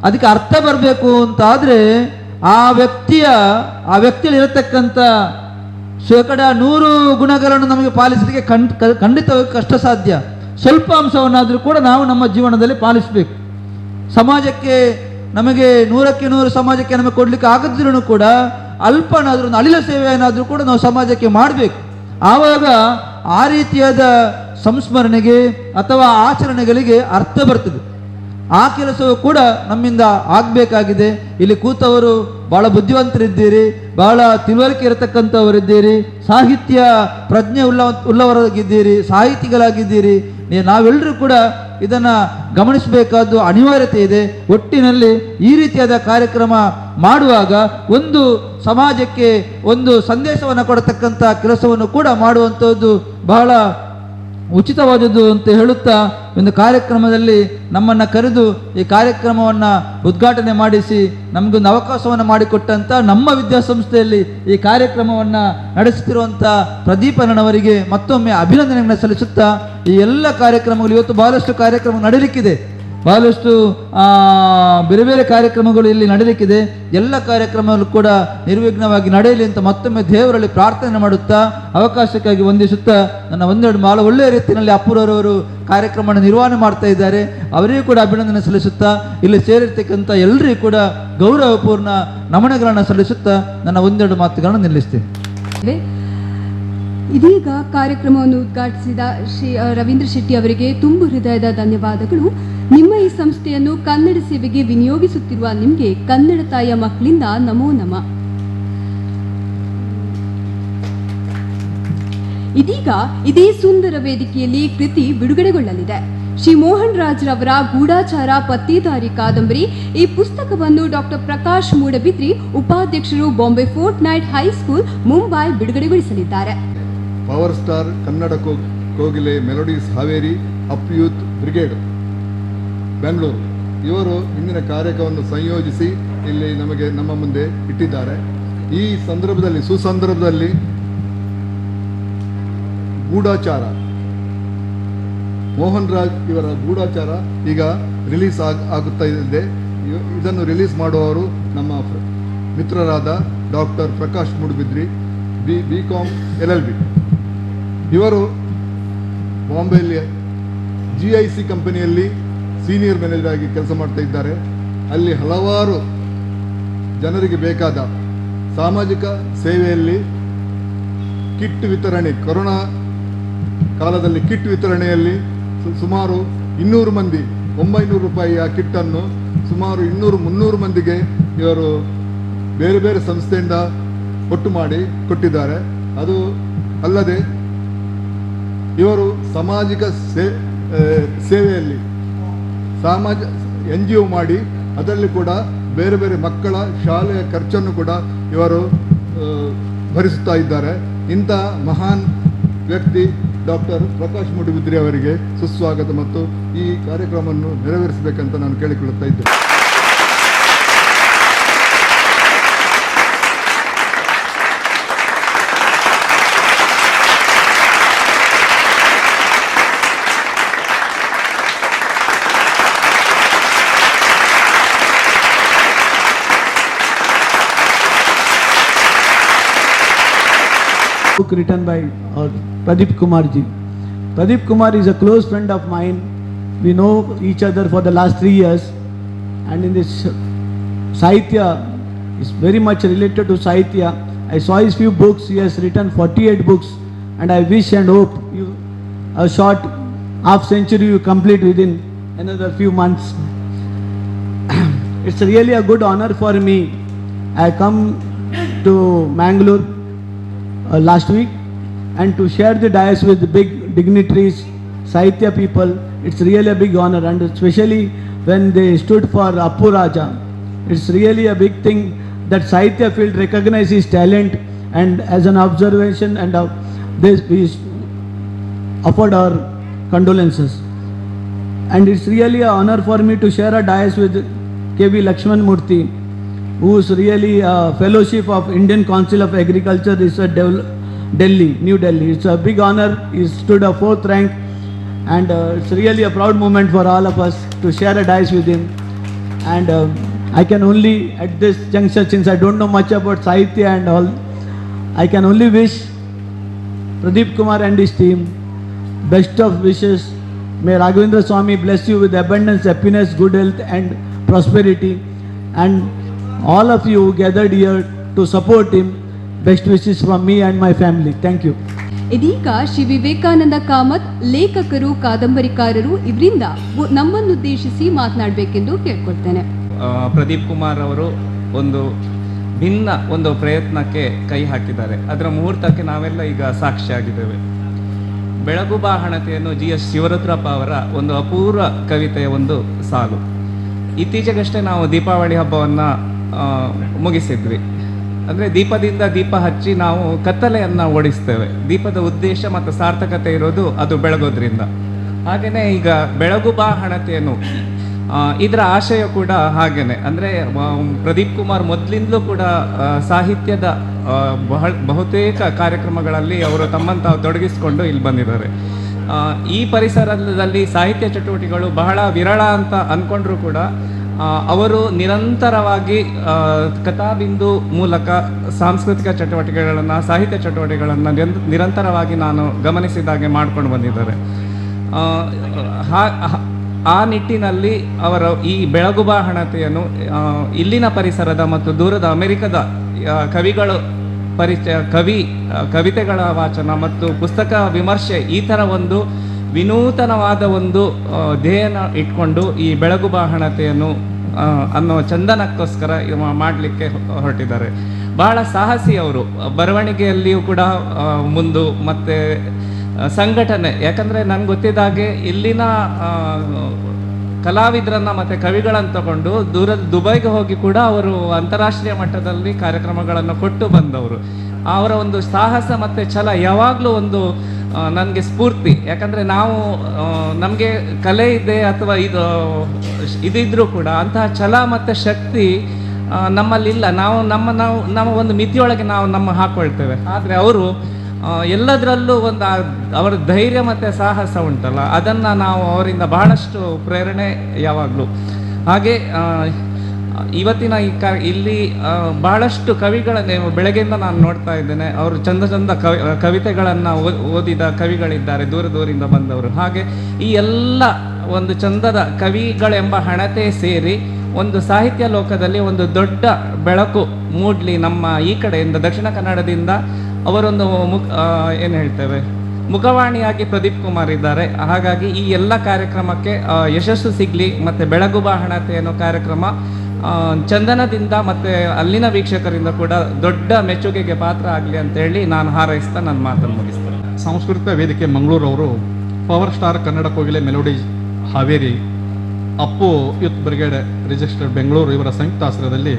ಅದಕ್ಕೆ ಅರ್ಥ ಬರಬೇಕು ಅಂತ ಆದರೆ ಆ ವ್ಯಕ್ತಿಯಲ್ಲಿ ಇರತಕ್ಕಂಥ 100% ಗುಣಗಳನ್ನು ನಮಗೆ ಪಾಲಿಸಲಿಕ್ಕೆ ಖಂಡಿತವಾಗಿ ಕಷ್ಟ ಸಾಧ್ಯ. ಸ್ವಲ್ಪ ಅಂಶವನ್ನಾದರೂ ಕೂಡ ನಾವು ನಮ್ಮ ಜೀವನದಲ್ಲಿ ಪಾಲಿಸಬೇಕು. ಸಮಾಜಕ್ಕೆ ನಮಗೆ 100ಕ್ಕೆ 100 ಸಮಾಜಕ್ಕೆ ನಮಗೆ ಕೊಡಲಿಕ್ಕೆ ಆಗದಿದ್ರೂ ಕೂಡ ಅಲ್ಪನಾದರೂ ಒಂದು ಅಳಿಲ ಸೇವೆಯನ್ನಾದರೂ ಕೂಡ ನಾವು ಸಮಾಜಕ್ಕೆ ಮಾಡಬೇಕು. ಆವಾಗ ಆ ರೀತಿಯಾದ ಸಂಸ್ಮರಣೆಗೆ ಅಥವಾ ಆಚರಣೆಗಳಿಗೆ ಅರ್ಥ ಬರ್ತದೆ. ಆ ಕೆಲಸವು ಕೂಡ ನಮ್ಮಿಂದ ಆಗಬೇಕಾಗಿದೆ. ಇಲ್ಲಿ ಕೂತವರು ಬಹಳ ಬುದ್ಧಿವಂತರಿದ್ದೀರಿ, ಬಹಳ ತಿಳುವಳಿಕೆ ಇರತಕ್ಕಂಥವರಿದ್ದೀರಿ, ಸಾಹಿತ್ಯ ಪ್ರಜ್ಞೆ ಉಳ್ಳವರಾಗಿದ್ದೀರಿ, ಸಾಹಿತಿಗಳಾಗಿದ್ದೀರಿ. ನಾವೆಲ್ಲರೂ ಕೂಡ ಇದನ್ನು ಗಮನಿಸಬೇಕಾದ್ದು ಅನಿವಾರ್ಯತೆ ಇದೆ. ಒಟ್ಟಿನಲ್ಲಿ ಈ ರೀತಿಯಾದ ಕಾರ್ಯಕ್ರಮ ಮಾಡುವಾಗ ಒಂದು ಸಮಾಜಕ್ಕೆ ಒಂದು ಸಂದೇಶವನ್ನು ಕೊಡತಕ್ಕಂಥ ಕೆಲಸವನ್ನು ಕೂಡ ಮಾಡುವಂಥದ್ದು ಬಹಳ ಉಚಿತವಾದದ್ದು ಅಂತ ಹೇಳುತ್ತಾ, ಒಂದು ಕಾರ್ಯಕ್ರಮದಲ್ಲಿ ನಮ್ಮನ್ನು ಕರೆದು ಈ ಕಾರ್ಯಕ್ರಮವನ್ನು ಉದ್ಘಾಟನೆ ಮಾಡಿಸಿ ನಮಗೊಂದು ಅವಕಾಶವನ್ನು ಮಾಡಿಕೊಟ್ಟಂಥ ನಮ್ಮ ವಿದ್ಯಾಸಂಸ್ಥೆಯಲ್ಲಿ ಈ ಕಾರ್ಯಕ್ರಮವನ್ನು ನಡೆಸುತ್ತಿರುವಂಥ ಪ್ರದೀಪನವರಿಗೆ ಮತ್ತೊಮ್ಮೆ ಅಭಿನಂದನೆಗಳನ್ನು ಸಲ್ಲಿಸುತ್ತಾ, ಈ ಎಲ್ಲ ಕಾರ್ಯಕ್ರಮಗಳು ಇವತ್ತು ಬಹಳಷ್ಟು ಕಾರ್ಯಕ್ರಮ ನಡೀಲಿಕ್ಕಿದೆ, ಬಹಳಷ್ಟು ಬೇರೆ ಬೇರೆ ಕಾರ್ಯಕ್ರಮಗಳು ಇಲ್ಲಿ ನಡೀಲಿಕ್ಕಿದೆ. ಎಲ್ಲ ಕಾರ್ಯಕ್ರಮಗಳು ಕೂಡ ನಿರ್ವಿಘ್ನವಾಗಿ ನಡೆಯಲಿ ಅಂತ ಮತ್ತೊಮ್ಮೆ ದೇವರಲ್ಲಿ ಪ್ರಾರ್ಥನೆ ಮಾಡುತ್ತಾ, ಅವಕಾಶಕ್ಕಾಗಿ ವಂದಿಸುತ್ತಾ, ನನ್ನ ಒಂದೆರಡು ಬಹಳ ಒಳ್ಳೆಯ ರೀತಿಯಲ್ಲಿ ಅಪ್ಪುರವರು ಕಾರ್ಯಕ್ರಮವನ್ನು ನಿರ್ವಹಣೆ ಮಾಡ್ತಾ ಇದ್ದಾರೆ, ಅವರಿಗೂ ಕೂಡ ಅಭಿನಂದನೆ ಸಲ್ಲಿಸುತ್ತಾ, ಇಲ್ಲಿ ಸೇರಿರ್ತಕ್ಕಂಥ ಎಲ್ಲರಿಗೂ ಕೂಡ ಗೌರವಪೂರ್ಣ ನಮನಗಳನ್ನು ಸಲ್ಲಿಸುತ್ತಾ ನನ್ನ ಒಂದೆರಡು ಮಾತುಗಳನ್ನು ನಿಲ್ಲಿಸ್ತೇನೆ. ಇದೀಗ ಕಾರ್ಯಕ್ರಮವನ್ನು ಉದ್ಘಾಟಿಸಿದ ಶ್ರೀ ರವೀಂದ್ರ ಶೆಟ್ಟಿ ಅವರಿಗೆ ತುಂಬು ಹೃದಯದ ಧನ್ಯವಾದಗಳು. ನಿಮ್ಮ ಈ ಸಂಸ್ಥೆಯನ್ನು ಕನ್ನಡ ಸೇವೆಗೆ ವಿನಿಯೋಗಿಸುತ್ತಿರುವ ನಿಮಗೆ ಕನ್ನಡ ತಾಯಿಯ ಮಕ್ಕಳಿಂದ ನಮೋ ನಮ. ಇದೀಗ ಇದೇ ಸುಂದರ ವೇದಿಕೆಯಲ್ಲಿ ಕೃತಿ ಬಿಡುಗಡೆಗೊಳ್ಳಲಿದೆ. ಶ್ರೀ ಮೋಹನ್ ರಾಜ್ ರವರ ಗೂಢಾಚಾರ ಪತ್ತೇದಾರಿ ಕಾದಂಬರಿ. ಈ ಪುಸ್ತಕವನ್ನು ಡಾಕ್ಟರ್ ಪ್ರಕಾಶ್ ಮೂಡಬಿದ್ರಿ, ಉಪಾಧ್ಯಕ್ಷರು, Bombay fort night high school, Mumbai ಬಿಡುಗಡೆಗೊಳಿಸಲಿದ್ದಾರೆ. ಪವರ್ ಸ್ಟಾರ್ ಕನ್ನಡ ಕೋಗಿಲೆ melodies Haveri, Appu youth brigade Bengaluru ಇವರು ಇಂದಿನ ಕಾರ್ಯಕ್ರಮವನ್ನು ಸಂಯೋಜಿಸಿ ಇಲ್ಲಿ ನಮ್ಮ ಮುಂದೆ ಇಟ್ಟಿದ್ದಾರೆ. ಈ ಸಂದರ್ಭದಲ್ಲಿ ಸುಸಂದರ್ಭದಲ್ಲಿ ಗೂಢಾಚಾರ, ಮೋಹನ್ ರಾಜ್ ಇವರ ಗೂಢಾಚಾರ ಈಗ ರಿಲೀಸ್ ಆಗುತ್ತಾ ಇದೆ. ಇದನ್ನು ರಿಲೀಸ್ ಮಾಡುವವರು ನಮ್ಮ ಮಿತ್ರರಾದ ಡಾಕ್ಟರ್ ಪ್ರಕಾಶ್ ಮೂಡಬಿದ್ರಿ, ಬಿ.ಕಾಮ್ LLB. ಇವರು ಬಾಂಬೆಯಲ್ಲಿ GIC ಕಂಪನಿಯಲ್ಲಿ ಸೀನಿಯರ್ ಮ್ಯಾನೇಜರ್ ಆಗಿ ಕೆಲಸ ಮಾಡ್ತಾ ಇದ್ದಾರೆ. ಅಲ್ಲಿ ಹಲವಾರು ಜನರಿಗೆ ಬೇಕಾದ ಸಾಮಾಜಿಕ ಸೇವೆಯಲ್ಲಿ ಕಿಟ್ ವಿತರಣೆ, ಕೊರೋನಾ ಕಾಲದಲ್ಲಿ ಕಿಟ್ ವಿತರಣೆಯಲ್ಲಿ ಸುಮಾರು 200 ಮಂದಿ, 900 ರೂಪಾಯಿಯ ಕಿಟ್ಟನ್ನು ಸುಮಾರು 200-300 ಮಂದಿಗೆ ಇವರು ಬೇರೆ ಬೇರೆ ಸಂಸ್ಥೆಯಿಂದ ಒಟ್ಟು ಮಾಡಿ ಕೊಟ್ಟಿದ್ದಾರೆ. ಅದು ಅಲ್ಲದೆ ಇವರು ಸಾಮಾಜಿಕ ಸೇವೆಯಲ್ಲಿ NGO ಮಾಡಿ ಅದರಲ್ಲಿ ಕೂಡ ಬೇರೆ ಬೇರೆ ಮಕ್ಕಳ ಶಾಲೆಯ ಖರ್ಚನ್ನು ಕೂಡ ಇವರು ಭರಿಸುತ್ತಾ ಇದ್ದಾರೆ. ಇಂಥ ಮಹಾನ್ ವ್ಯಕ್ತಿ ಡಾಕ್ಟರ್ ಪ್ರಕಾಶ್ ಮೂಡುಬಿದ್ರಿ ಅವರಿಗೆ ಸುಸ್ವಾಗತ ಮತ್ತು ಈ ಕಾರ್ಯಕ್ರಮವನ್ನು ನೆರವೇರಿಸಬೇಕಂತ ನಾನು ಕೇಳಿಕೊಳ್ಳುತ್ತಾ ಇದ್ದೇನೆ. Book written by Pradeep Kumar ji. Pradeep Kumar is a close friend of mine. We know each other for the last 3 years, and in this Sahitya is very much related to Sahitya. I saw his few books. He has written 48 books, and I wish and hope you a short half century you complete within another few months. It's really a good honor for me. I come to Mangalore last week, and to share the dais with the big dignitaries, Sahitya people, it's really a big honor, and especially when they stood for Appu Raja, it's really a big thing that Sahitya field recognize his talent, and as an observation, and this we offered our condolences. And it's really an honor for me to share a dais with K.V. Lakshman Murthy, who is really a fellowship of Indian Council of Agriculture Research Delhi, New Delhi. It's a big honor. He stood a 4th rank, and it's really a proud moment for all of us to share a dais with him. And I can only, at this juncture, since I don't know much about Sahitya and all, I can only wish Pradeep Kumar and his team best of wishes. May Raghavendra Swami bless you with abundance, happiness, good health and prosperity. And all of you gathered here to support him. Best wishes from me and my family. Thank you. ಇದೀಗ ಶ್ರೀ ವಿವೇಕಾನಂದ ಕಾಮತ್ ಲೇಖಕರು, ಕಾದಂಬರಿಕಾರರು ಇವರಿಂದ ನಮ್ಮನ್ನುದ್ದೇಶಿಸಿ ಮಾತನಾಡಬೇಕೆಂದು ಕೇಳ್ಕೊಳ್ತೇನೆ. ಪ್ರದೀಪ್ ಕುಮಾರ್ ಅವರು ಒಂದು ಭಿನ್ನ ಒಂದು ಪ್ರಯತ್ನಕ್ಕೆ ಕೈ ಹಾಕಿದ್ದಾರೆ. ಅದರ ಮುಹೂರ್ತಕ್ಕೆ ನಾವೆಲ್ಲ ಈಗ ಸಾಕ್ಷಿಯಾಗಿದ್ದೇವೆ. ಬೆಳಗು ಬಾಹಣತೆಯನ್ನು GS ಶಿವರುದ್ರಪ್ಪ ಅವರ ಒಂದು ಅಪೂರ್ವ ಕವಿತೆಯ ಒಂದು ಸಾಲು. ಇತ್ತೀಚೆಗಷ್ಟೇ ನಾವು ದೀಪಾವಳಿ ಹಬ್ಬವನ್ನು ಮುಗಿಸಿದ್ವಿ. ಅಂದರೆ ದೀಪದಿಂದ ದೀಪ ಹಚ್ಚಿ ನಾವು ಕತ್ತಲೆಯನ್ನು ಓಡಿಸ್ತೇವೆ. ದೀಪದ ಉದ್ದೇಶ ಮತ್ತು ಸಾರ್ಥಕತೆ ಇರೋದು ಅದು ಬೆಳಗೋದ್ರಿಂದ. ಹಾಗೆಯೇ ಈಗ ಬೆಳಗು ಬಾಹಣತೆಯನ್ನು ಇದರ ಆಶಯ ಕೂಡ ಹಾಗೇನೆ. ಅಂದರೆ ಪ್ರದೀಪ್ ಕುಮಾರ್ ಮೊದಲಿಂದಲೂ ಕೂಡ ಸಾಹಿತ್ಯದ ಬಹುತೇಕ ಕಾರ್ಯಕ್ರಮಗಳಲ್ಲಿ ಅವರು ತಮ್ಮನ್ನು ತಾವು ತೊಡಗಿಸಿಕೊಂಡು ಇಲ್ಲಿ ಬಂದಿದ್ದಾರೆ. ಈ ಪರಿಸರದಲ್ಲಿ ಸಾಹಿತ್ಯ ಚಟುವಟಿಕೆಗಳು ಬಹಳ ವಿರಳ ಅಂತ ಅಂದ್ಕೊಂಡ್ರೂ ಕೂಡ ಅವರು ನಿರಂತರವಾಗಿ ಕಥಾಬಿಂದು ಮೂಲಕ ಸಾಂಸ್ಕೃತಿಕ ಚಟುವಟಿಕೆಗಳನ್ನು, ಸಾಹಿತ್ಯ ಚಟುವಟಿಕೆಗಳನ್ನು ನಿರಂತರವಾಗಿ ನಾನು ಗಮನಿಸಿದಾಗೆ ಮಾಡ್ಕೊಂಡು ಬಂದಿದ್ದಾರೆ. ಆ ನಿಟ್ಟಿನಲ್ಲಿ ಅವರ ಈ ಬೆಳಗು ಬಾಹಣತೆಯನ್ನು ಇಲ್ಲಿನ ಪರಿಸರದ ಮತ್ತು ದೂರದ ಅಮೆರಿಕದ ಕವಿಗಳು ಕವಿತೆಗಳ ವಾಚನ ಮತ್ತು ಪುಸ್ತಕ ವಿಮರ್ಶೆ, ಈ ಥರ ಒಂದು ವಿನೂತನವಾದ ಒಂದು ಧ್ಯೇಯನ ಇಟ್ಕೊಂಡು ಈ ಬೆಳಗು ಬಾಹಣತೆಯನ್ನು ಅನ್ನೋ ಚಂದನಕ್ಕೋಸ್ಕರ ಮಾಡಲಿಕ್ಕೆ ಹೊರಟಿದ್ದಾರೆ. ಬಹಳ ಸಾಹಸಿ ಅವರು. ಬರವಣಿಗೆಯಲ್ಲಿಯೂ ಕೂಡ ಮುಂದು, ಮತ್ತು ಸಂಘಟನೆ. ಯಾಕಂದರೆ ನನಗೆ ಗೊತ್ತಿದ್ದಾಗೆ ಇಲ್ಲಿನ ಕಲಾವಿದರನ್ನು ಮತ್ತು ಕವಿಗಳನ್ನು ತಗೊಂಡು ದುಬೈಗೆ ಹೋಗಿ ಕೂಡ ಅವರು ಅಂತಾರಾಷ್ಟ್ರೀಯ ಮಟ್ಟದಲ್ಲಿ ಕಾರ್ಯಕ್ರಮಗಳನ್ನು ಕೊಟ್ಟು ಬಂದವರು. ಅವರ ಒಂದು ಸಾಹಸ ಮತ್ತು ಛಲ ಯಾವಾಗಲೂ ಒಂದು ನನಗೆ ಸ್ಫೂರ್ತಿ. ಯಾಕಂದರೆ ನಾವು ನಮಗೆ ಕಲೆ ಇದೆ ಅಥವಾ ಇದಿದ್ರೂ ಕೂಡ ಅಂತಹ ಛಲ ಮತ್ತು ಶಕ್ತಿ ನಮ್ಮಲ್ಲಿಲ್ಲ. ನಮ್ಮ ಒಂದು ಮಿತಿಯೊಳಗೆ ನಾವು ಹಾಕ್ಕೊಳ್ತೇವೆ. ಆದರೆ ಅವರು ಎಲ್ಲದರಲ್ಲೂ ಒಂದು ಅವರ ಧೈರ್ಯ ಮತ್ತು ಸಾಹಸ ಉಂಟಲ್ಲ, ಅದನ್ನು ನಾವು ಅವರಿಂದ ಬಹಳಷ್ಟು ಪ್ರೇರಣೆ ಯಾವಾಗಲೂ. ಹಾಗೆ ಇವತ್ತಿನ ಇಲ್ಲಿ ಬಹಳಷ್ಟು ಕವಿಗಳನ್ನೇ ಬೆಳಗ್ಗೆಯಿಂದ ನಾನು ನೋಡ್ತಾ ಇದ್ದೇನೆ. ಅವರು ಚಂದ ಕವಿತೆಗಳನ್ನು ಓದಿದ ಕವಿಗಳಿದ್ದಾರೆ, ದೂರದಿಂದ ಬಂದವರು. ಹಾಗೆ ಈ ಎಲ್ಲ ಒಂದು ಚಂದದ ಕವಿಗಳೆಂಬ ಹಣತೆ ಸೇರಿ ಒಂದು ಸಾಹಿತ್ಯ ಲೋಕದಲ್ಲಿ ಒಂದು ದೊಡ್ಡ ಬೆಳಕು ಮೂಡಲಿ ನಮ್ಮ ಈ ಕಡೆಯಿಂದ, ದಕ್ಷಿಣ ಕನ್ನಡದಿಂದ. ಅವರೊಂದು ಏನು ಹೇಳ್ತೇವೆ, ಮುಖವಾಣಿಯಾಗಿ ಪ್ರದೀಪ್ ಕುಮಾರ್ ಇದ್ದಾರೆ. ಹಾಗಾಗಿ ಈ ಎಲ್ಲ ಕಾರ್ಯಕ್ರಮಕ್ಕೆ ಯಶಸ್ಸು ಸಿಗಲಿ, ಮತ್ತು ಬೆಳಗು ಬಾಹಣತೆ ಅನ್ನೋ ಕಾರ್ಯಕ್ರಮ ಚಂದನದಿಂದ ಮತ್ತು ಅಲ್ಲಿನ ವೀಕ್ಷಕರಿಂದ ಕೂಡ ದೊಡ್ಡ ಮೆಚ್ಚುಗೆಗೆ ಪಾತ್ರ ಆಗಲಿ ಅಂತೇಳಿ ನಾನು ಹಾರೈಸ್ತಾ ನನ್ನ ಮಾತನ್ನು ಮುಗಿಸ್ತೇನೆ. ಸಾಂಸ್ಕೃತಿಕ ವೇದಿಕೆ ಮಂಗಳೂರು ಅವರು ಪವರ್ ಸ್ಟಾರ್ ಕನ್ನಡ ಕೋಗಿಲೆ melodies Haveri, Appu youth brigade registered Bengaluru ಇವರ ಸಂಯುಕ್ತಾಶ್ರಯದಲ್ಲಿ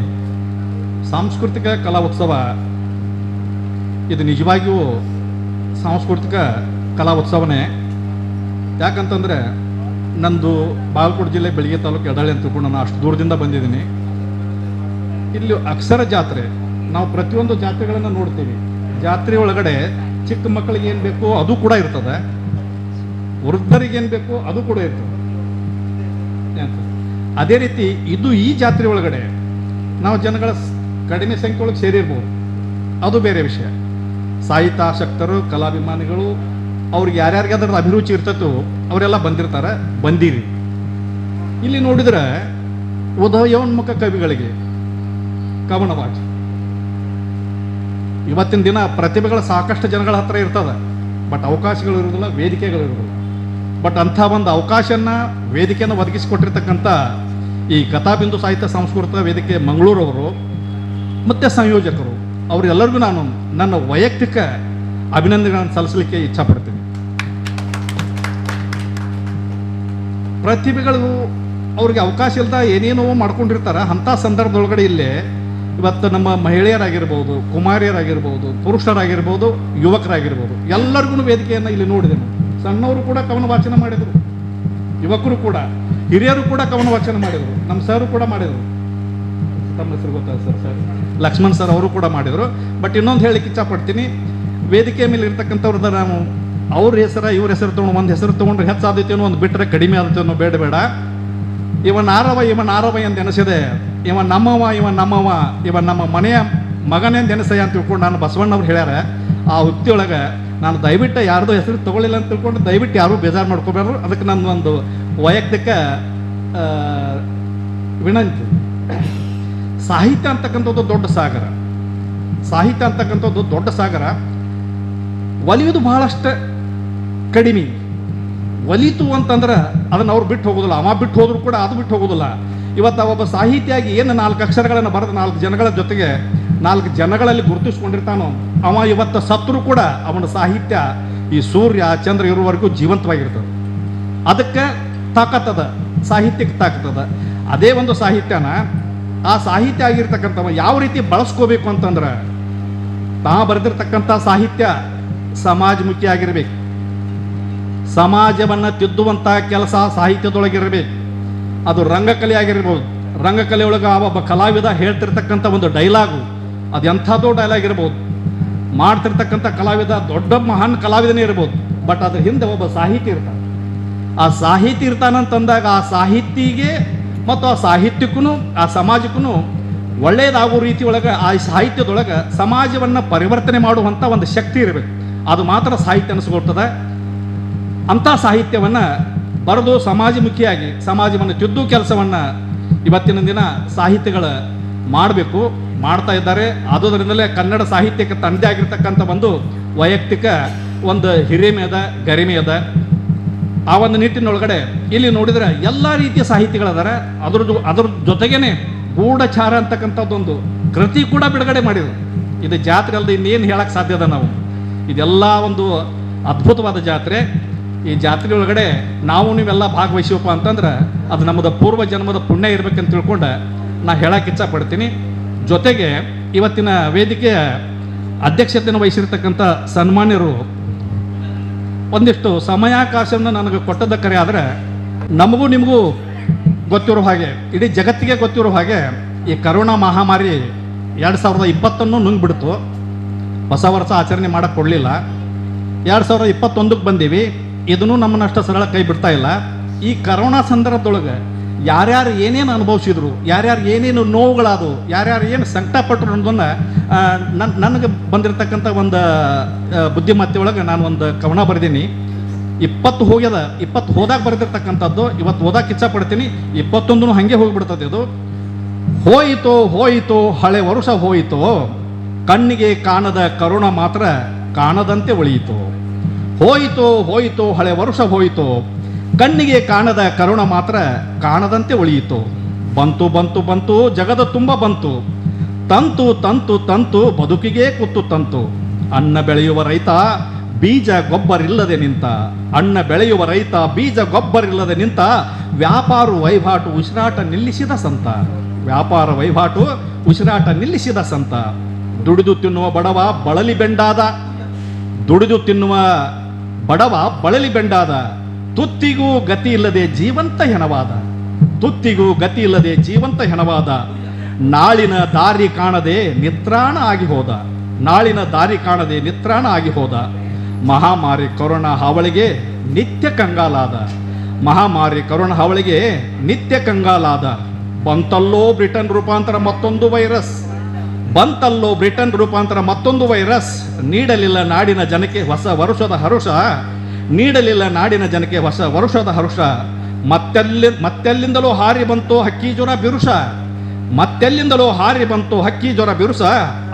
ಸಾಂಸ್ಕೃತಿಕ ಕಲಾ ಉತ್ಸವ ಇದು ನಿಜವಾಗಿಯೂ ಸಾಂಸ್ಕೃತಿಕ ಕಲಾ ಉತ್ಸವನೇ. ಯಾಕಂತಂದರೆ ನಂದು ಬಾಗಲಕೋಟೆ ಜಿಲ್ಲೆ ಬೆಳಗ್ಗೆ ತಾಲೂಕು ಎಡಳ್ಳಿ ಅಂತ ತಿಳ್ಕೊಂಡು ನಾನು ಅಷ್ಟು ದೂರದಿಂದ ಬಂದಿದ್ದೀನಿ. ಇಲ್ಲಿ ಅಕ್ಷರ ಜಾತ್ರೆ, ನಾವು ಪ್ರತಿಯೊಂದು ಜಾತ್ರೆಗಳನ್ನು ನೋಡ್ತೀವಿ. ಜಾತ್ರೆ ಒಳಗಡೆ ಚಿಕ್ಕ ಮಕ್ಕಳಿಗೆ ಏನು ಬೇಕೋ ಅದು ಕೂಡ ಇರ್ತದೆ, ವೃದ್ಧರಿಗೆ ಏನು ಬೇಕೋ ಅದು ಕೂಡ ಇರ್ತದೆ. ಅದೇ ರೀತಿ ಇದು ಈ ಜಾತ್ರೆ ಒಳಗಡೆ ನಾವು ಜನಗಳ ಕಡಿಮೆ ಸಂಖ್ಯೆ ಒಳಗೆ ಸೇರಿರ್ಬೋದು, ಅದು ಬೇರೆ ವಿಷಯ. ಸಾಹಿತ್ಯಾಸಕ್ತರು, ಕಲಾಭಿಮಾನಿಗಳು, ಅವ್ರಿಗೆ ಯಾರ್ಯಾರಿಗೆ ಅದರ ಅಭಿರುಚಿ ಇರ್ತೈತೋ ಅವರೆಲ್ಲ ಬಂದಿರಿ. ಇಲ್ಲಿ ನೋಡಿದ್ರೆ ಉದಯೋನ್ಮುಖ ಕವಿಗಳಿಗೆ ಕವನವಾಚಿ. ಇವತ್ತಿನ ದಿನ ಪ್ರತಿಭೆಗಳ ಸಾಕಷ್ಟು ಜನಗಳ ಹತ್ರ ಇರ್ತದೆ, ಬಟ್ ಅವಕಾಶಗಳು ಇರೋದಿಲ್ಲ, ವೇದಿಕೆಗಳು ಇರೋದಿಲ್ಲ. ಬಟ್ ಅಂಥ ಒಂದು ಅವಕಾಶನ, ವೇದಿಕೆಯನ್ನು ಒದಗಿಸಿಕೊಟ್ಟಿರ್ತಕ್ಕಂಥ ಈ ಕಥಾಬಿಂದು ಸಾಹಿತ್ಯ ಸಾಂಸ್ಕೃತಿಕ ವೇದಿಕೆ ಮಂಗಳೂರವರು ಮತ್ತು ಸಂಯೋಜಕರು ಅವರೆಲ್ಲರಿಗೂ ನಾನು ನನ್ನ ವೈಯಕ್ತಿಕ ಅಭಿನಂದನೆಗಳನ್ನು ಸಲ್ಲಿಸಲಿಕ್ಕೆ ಇಚ್ಛಪಡ್ತೀನಿ. ಪ್ರತಿಭೆಗಳು ಅವ್ರಿಗೆ ಅವಕಾಶ ಇಲ್ಲದ ಏನೇನೋ ಮಾಡ್ಕೊಂಡಿರ್ತಾರೆ. ಅಂಥ ಸಂದರ್ಭದೊಳಗಡೆ ಇಲ್ಲೇ ಇವತ್ತು ನಮ್ಮ ಮಹಿಳೆಯರಾಗಿರ್ಬೋದು, ಕುಮಾರಿಯರಾಗಿರ್ಬೋದು, ಪುರುಷರಾಗಿರ್ಬೋದು, ಯುವಕರಾಗಿರ್ಬೋದು, ಎಲ್ಲರಿಗೂ ವೇದಿಕೆಯನ್ನು ಇಲ್ಲಿ ನೋಡಿದೆನು. ಸಣ್ಣವರು ಕೂಡ ಕವನ ವಾಚನ ಮಾಡಿದರು, ಯುವಕರು ಕೂಡ, ಹಿರಿಯರು ಕೂಡ ಕವನ ವಾಚನ ಮಾಡಿದರು, ನಮ್ಮ ಸರ್ ಕೂಡ ಮಾಡಿದರು. ತಮ್ಮ ಹೆಸರು ಗೊತ್ತಾಗ ಸರ್ ಲಕ್ಷ್ಮಣ್ ಸರ್ ಅವರು ಕೂಡ ಮಾಡಿದರು. ಬಟ್ ಇನ್ನೊಂದು ಹೇಳಿಕ್ಕೆ ಇಚ್ಛಪಡ್ತೀನಿ, ವೇದಿಕೆ ಮೇಲೆ ಇರ್ತಕ್ಕಂಥವ್ರದ ನಾವು ಅವ್ರ ಹೆಸರು ಇವ್ರ ಹೆಸರು ತೊಗೊಂಡು ಒಂದು ಹೆಸರು ತೊಗೊಂಡ್ರೆ ಹೆಚ್ಚಾದೈತೇನೋ, ಒಂದು ಬಿಟ್ಟರೆ ಕಡಿಮೆ ಆದೈತೇನೋ ಬೇಡ. ಇವನ್ ಆರವ ಎಂದು ಎನಿಸಿದೆ, ಇವ ನಮ್ಮವ ಇವ ನಮ್ಮ ಮನೆಯ ಮಗನೆಂದು ಎನಿಸಯ್ಯ ಅಂತ ತಿಳ್ಕೊಂಡು ನಾನು ಬಸವಣ್ಣವ್ರು ಹೇಳ್ಯಾರ. ಆ ಉಕ್ತಿಯೊಳಗೆ ನಾನು ದಯವಿಟ್ಟು ಯಾರ್ದೋ ಹೆಸರು ತಗೊಳ್ಳಿಲ್ಲ ಅಂತ ತಿಳ್ಕೊಂಡು ದಯವಿಟ್ಟು ಯಾರೂ ಬೇಜಾರು ಮಾಡ್ಕೋಬೇಡ್ರು. ಅದಕ್ಕೆ ನನ್ನ ಒಂದು ವೈಯಕ್ತಿಕ ವಿನಂತಿ. ಸಾಹಿತ್ಯ ಅಂತಕ್ಕಂಥದ್ದು ದೊಡ್ಡ ಸಾಗರ. ಒಲಿಯುವುದು ಬಹಳಷ್ಟು ಕಡಿಮೆ. ಒಲಿತು ಅಂತಂದ್ರೆ ಅದನ್ನು ಅವ್ರು ಬಿಟ್ಟು ಹೋಗೋದಿಲ್ಲ, ಅವ ಬಿಟ್ಟು ಹೋದ್ರು ಕೂಡ ಅದು ಬಿಟ್ಟು ಹೋಗೋದಿಲ್ಲ. ಇವತ್ತು ಒಬ್ಬ ಸಾಹಿತಿಯಾಗಿ ಏನು 4 ಅಕ್ಷರಗಳನ್ನು ಬರೆದು 4 ಜನಗಳ ಜೊತೆಗೆ 4 ಜನಗಳಲ್ಲಿ ಗುರುತಿಸ್ಕೊಂಡಿರ್ತಾನೋ, ಅವ ಇವತ್ತು ಸತ್ರು ಕೂಡ ಅವನ ಸಾಹಿತ್ಯ ಈ ಸೂರ್ಯ ಚಂದ್ರ ಇರುವವರೆಗೂ ಜೀವಂತವಾಗಿರ್ತದೆ. ಅದಕ್ಕೆ ತಾಕತ್ತದ, ಸಾಹಿತ್ಯಕ್ಕೆ ತಾಕತ್ತದ. ಅದೇ ಒಂದು ಸಾಹಿತ್ಯನ, ಆ ಸಾಹಿತ್ಯ ಆಗಿರ್ತಕ್ಕಂಥವ ಯಾವ ರೀತಿ ಬಳಸ್ಕೋಬೇಕು ಅಂತಂದ್ರೆ, ತಾ ಬರೆದಿರ್ತಕ್ಕಂಥ ಸಾಹಿತ್ಯ ಸಮಾಜಮುಖಿ ಆಗಿರ್ಬೇಕು. ಸಮಾಜವನ್ನು ತಿದ್ದುವಂಥ ಕೆಲಸ ಸಾಹಿತ್ಯದೊಳಗಿರಬೇಕು. ಅದು ರಂಗಕಲೆ ಆಗಿರ್ಬೋದು. ರಂಗಕಲೆ ಒಳಗೆ ಒಬ್ಬ ಕಲಾವಿದ ಹೇಳ್ತಿರ್ತಕ್ಕಂಥ ಒಂದು ಡೈಲಾಗು ಅದು ಎಂಥದ್ದೋ ಡೈಲಾಗ್ ಇರ್ಬೋದು. ಮಾಡ್ತಿರ್ತಕ್ಕಂಥ ಕಲಾವಿದ ದೊಡ್ಡ ಮಹಾನ್ ಕಲಾವಿದನೇ ಇರ್ಬೋದು, ಬಟ್ ಅದ್ರ ಹಿಂದೆ ಒಬ್ಬ ಸಾಹಿತಿ ಇರ್ತಾನೆ. ಆ ಸಾಹಿತಿ ಇರ್ತಾನಂತಂದಾಗ ಆ ಸಾಹಿತಿಗೆ ಮತ್ತು ಆ ಸಾಹಿತ್ಯಕ್ಕೂ ಆ ಸಮಾಜಕ್ಕೂ ಒಳ್ಳೆಯದಾಗೋ ರೀತಿ ಒಳಗೆ ಆ ಸಾಹಿತ್ಯದೊಳಗೆ ಸಮಾಜವನ್ನು ಪರಿವರ್ತನೆ ಮಾಡುವಂಥ ಒಂದು ಶಕ್ತಿ ಇರಬೇಕು. ಅದು ಮಾತ್ರ ಸಾಹಿತ್ಯ ಅನಿಸ್ಕೊಳ್ತದೆ. ಅಂಥ ಸಾಹಿತ್ಯವನ್ನು ಬರೆದು ಸಮಾಜಮುಖಿಯಾಗಿ ಸಮಾಜವನ್ನು ತಿದ್ದು ಕೆಲಸವನ್ನು ಇವತ್ತಿನ ದಿನ ಸಾಹಿತ್ಯಗಳು ಮಾಡಬೇಕು, ಮಾಡ್ತಾ ಇದ್ದಾರೆ. ಆದುದರಿಂದಲೇ ಕನ್ನಡ ಸಾಹಿತ್ಯಕ್ಕೆ ತನ್ನದೇ ಆಗಿರ್ತಕ್ಕಂಥ ಒಂದು ವೈಯಕ್ತಿಕ ಒಂದು ಹಿರಿಮೆ ಅದ, ಗರಿಮೆ ಅದ. ಆ ಒಂದು ನಿಟ್ಟಿನೊಳಗಡೆ ಇಲ್ಲಿ ನೋಡಿದರೆ ಎಲ್ಲ ರೀತಿಯ ಸಾಹಿತಿಗಳದಾರೆ. ಅದ್ರ ಜೊತೆಗೇನೆ ಗೂಢಚಾರ ಅಂತಕ್ಕಂಥದ್ದೊಂದು ಕೃತಿ ಕೂಡ ಬಿಡುಗಡೆ ಮಾಡಿದರು. ಇದು ಜಾತ್ರೆ ಅಲ್ಲದೆ ಇನ್ನೇನು ಹೇಳಕ್ಕೆ ಸಾಧ್ಯದ ನಾವು. ಇದೆಲ್ಲ ಒಂದು ಅದ್ಭುತವಾದ ಜಾತ್ರೆ. ಈ ಜಾತ್ರೆ ಒಳಗಡೆ ನಾವು ನೀವೆಲ್ಲ ಭಾಗವಹಿಸೀವಪ್ಪ ಅಂತಂದ್ರೆ ಅದು ನಮ್ಮದು ಪೂರ್ವ ಜನ್ಮದ ಪುಣ್ಯ ಇರ್ಬೇಕಂತ ತಿಳ್ಕೊಂಡು ನಾ ಹೇಳಕ್ಕೆ ಇಚ್ಛಪಡ್ತೀನಿ. ಜೊತೆಗೆ ಇವತ್ತಿನ ವೇದಿಕೆಯ ಅಧ್ಯಕ್ಷತೆಯನ್ನು ವಹಿಸಿರ್ತಕ್ಕಂಥ ಸನ್ಮಾನ್ಯರು ಒಂದಿಷ್ಟು ಸಮಯಾವಕಾಶವನ್ನು ನನಗೆ ಕೊಟ್ಟದ ಕರೆ. ಆದರೆ ನಮಗೂ ನಿಮಗೂ ಗೊತ್ತಿರೋ ಹಾಗೆ, ಇಡೀ ಜಗತ್ತಿಗೆ ಗೊತ್ತಿರೋ ಹಾಗೆ, ಈ ಕರೋನಾ ಮಹಾಮಾರಿ 2020 ನುಂಗ್ಬಿಡ್ತು. ಹೊಸ ವರ್ಷ ಆಚರಣೆ ಮಾಡಕ್ಕೆ ಕೊಡಲಿಲ್ಲ. 2021ಕ್ಕೆ ಬಂದೀವಿ, ಇದನ್ನು ನಮ್ಮನ್ನಷ್ಟು ಸರಳ ಕೈ ಬಿಡ್ತಾ ಇಲ್ಲ. ಈ ಕರೋನಾ ಸಂದರ್ಭದೊಳಗೆ ಯಾರ್ಯಾರು ಏನೇನು ಅನುಭವಿಸಿದ್ರು, ಯಾರ್ಯಾರು ಏನೇನು ನೋವುಗಳಾದವು, ಯಾರ್ಯಾರು ಏನು ಸಂಕಟಪಟ್ಟರು ಅನ್ನೋದನ್ನು ನನಗೆ ಬಂದಿರತಕ್ಕಂಥ ಒಂದು ಬುದ್ಧಿಮತ್ತೆ ಒಳಗೆ ನಾನು ಒಂದು ಕವನ ಬರೆದೀನಿ. 20 ಹೋಗ್ಯದ, 20 ಹೋದಾಗ ಬರೆದಿರ್ತಕ್ಕಂಥದ್ದು ಇವತ್ತು ಓದಕ್ಕೆ ಇಚ್ಛಪಡ್ತೀನಿ. 21 ಹಾಗೆ ಹೋಗಿಬಿಡ್ತದೆ. ಇದು ಹೋಯಿತೋ ಹಳೆ ವರುಷ ಹೋಯಿತೋ, ಕಣ್ಣಿಗೆ ಕಾಣದ ಕರುಣ ಮಾತ್ರ ಕಾಣದಂತೆ ಉಳಿಯಿತು. ಹೋಯಿತೋ ಹಳೆ ವರುಷ ಹೋಯಿತೋ, ಕಣ್ಣಿಗೆ ಕಾಣದ ಕರುಣ ಮಾತ್ರ ಕಾಣದಂತೆ ಉಳಿಯಿತು. ಬಂತು ಜಗದ ತುಂಬ ಬಂತು, ತಂತು ಬದುಕಿಗೆ ಕುತ್ತು ತಂತು. ಅನ್ನ ಬೆಳೆಯುವ ರೈತ ಬೀಜ ಗೊಬ್ಬರಿಲ್ಲದೆ ನಿಂತ, ವ್ಯಾಪಾರ ವಹಿವಾಟು ಉಸಿರಾಟ ನಿಲ್ಲಿಸಿದ ಸಂತ. ದುಡಿದು ತಿನ್ನುವ ಬಡವ ಬಳಲಿ ಬೆಂಡಾದ, ದುಡಿದು ತಿನ್ನುವ ಬಡವ ಬಳಲಿ ಬೆಂಡಾದ, ತುತ್ತಿಗೂ ಗತಿ ಇಲ್ಲದೆ ಜೀವಂತ ಹೆಣವಾದ, ತುತ್ತಿಗೂ ಗತಿ ಇಲ್ಲದೆ ಜೀವಂತ ಹೆಣವಾದ, ನಾಳಿನ ದಾರಿ ಕಾಣದೆ ನಿತ್ರಾಣ ಆಗಿ ಹೋದ, ನಾಳಿನ ದಾರಿ ಕಾಣದೆ ನಿತ್ರಾಣ ಆಗಿ ಹೋದ. ಮಹಾಮಾರಿ ಕೊರೋನಾ ಹಾವಳಿಗೆ ನಿತ್ಯ ಕಂಗಾಲಾದ, ಮಹಾಮಾರಿ ಕೊರೋನಾ ಹಾವಳಿಗೆ ನಿತ್ಯ ಕಂಗಾಲಾದ. ಬಂತಲ್ಲೋ ಬ್ರಿಟನ್ ರೂಪಾಂತರ ಮತ್ತೊಂದು ವೈರಸ್, ಬಂತಲ್ಲೋ ಬ್ರಿಟನ್ ರೂಪಾಂತರ ಮತ್ತೊಂದು ವೈರಸ್, ನೀಡಲಿಲ್ಲ ನಾಡಿನ ಜನಕ್ಕೆ ಹೊಸ ವರುಷದ ಹರುಷ, ನೀಡಲಿಲ್ಲ ನಾಡಿನ ಜನಕ್ಕೆ ಹೊಸ ವರುಷದ ಹರುಷ. ಮತ್ತೆಲ್ಲಿಂದಲೋ ಹಾರಿ ಬಂತು ಹಕ್ಕಿ ಜ್ವರ ಬಿರುಸ, ಮತ್ತೆಲ್ಲಿಂದಲೋ ಹಾರಿ ಬಂತು ಹಕ್ಕಿ ಜ್ವರ ಬಿರುಸ.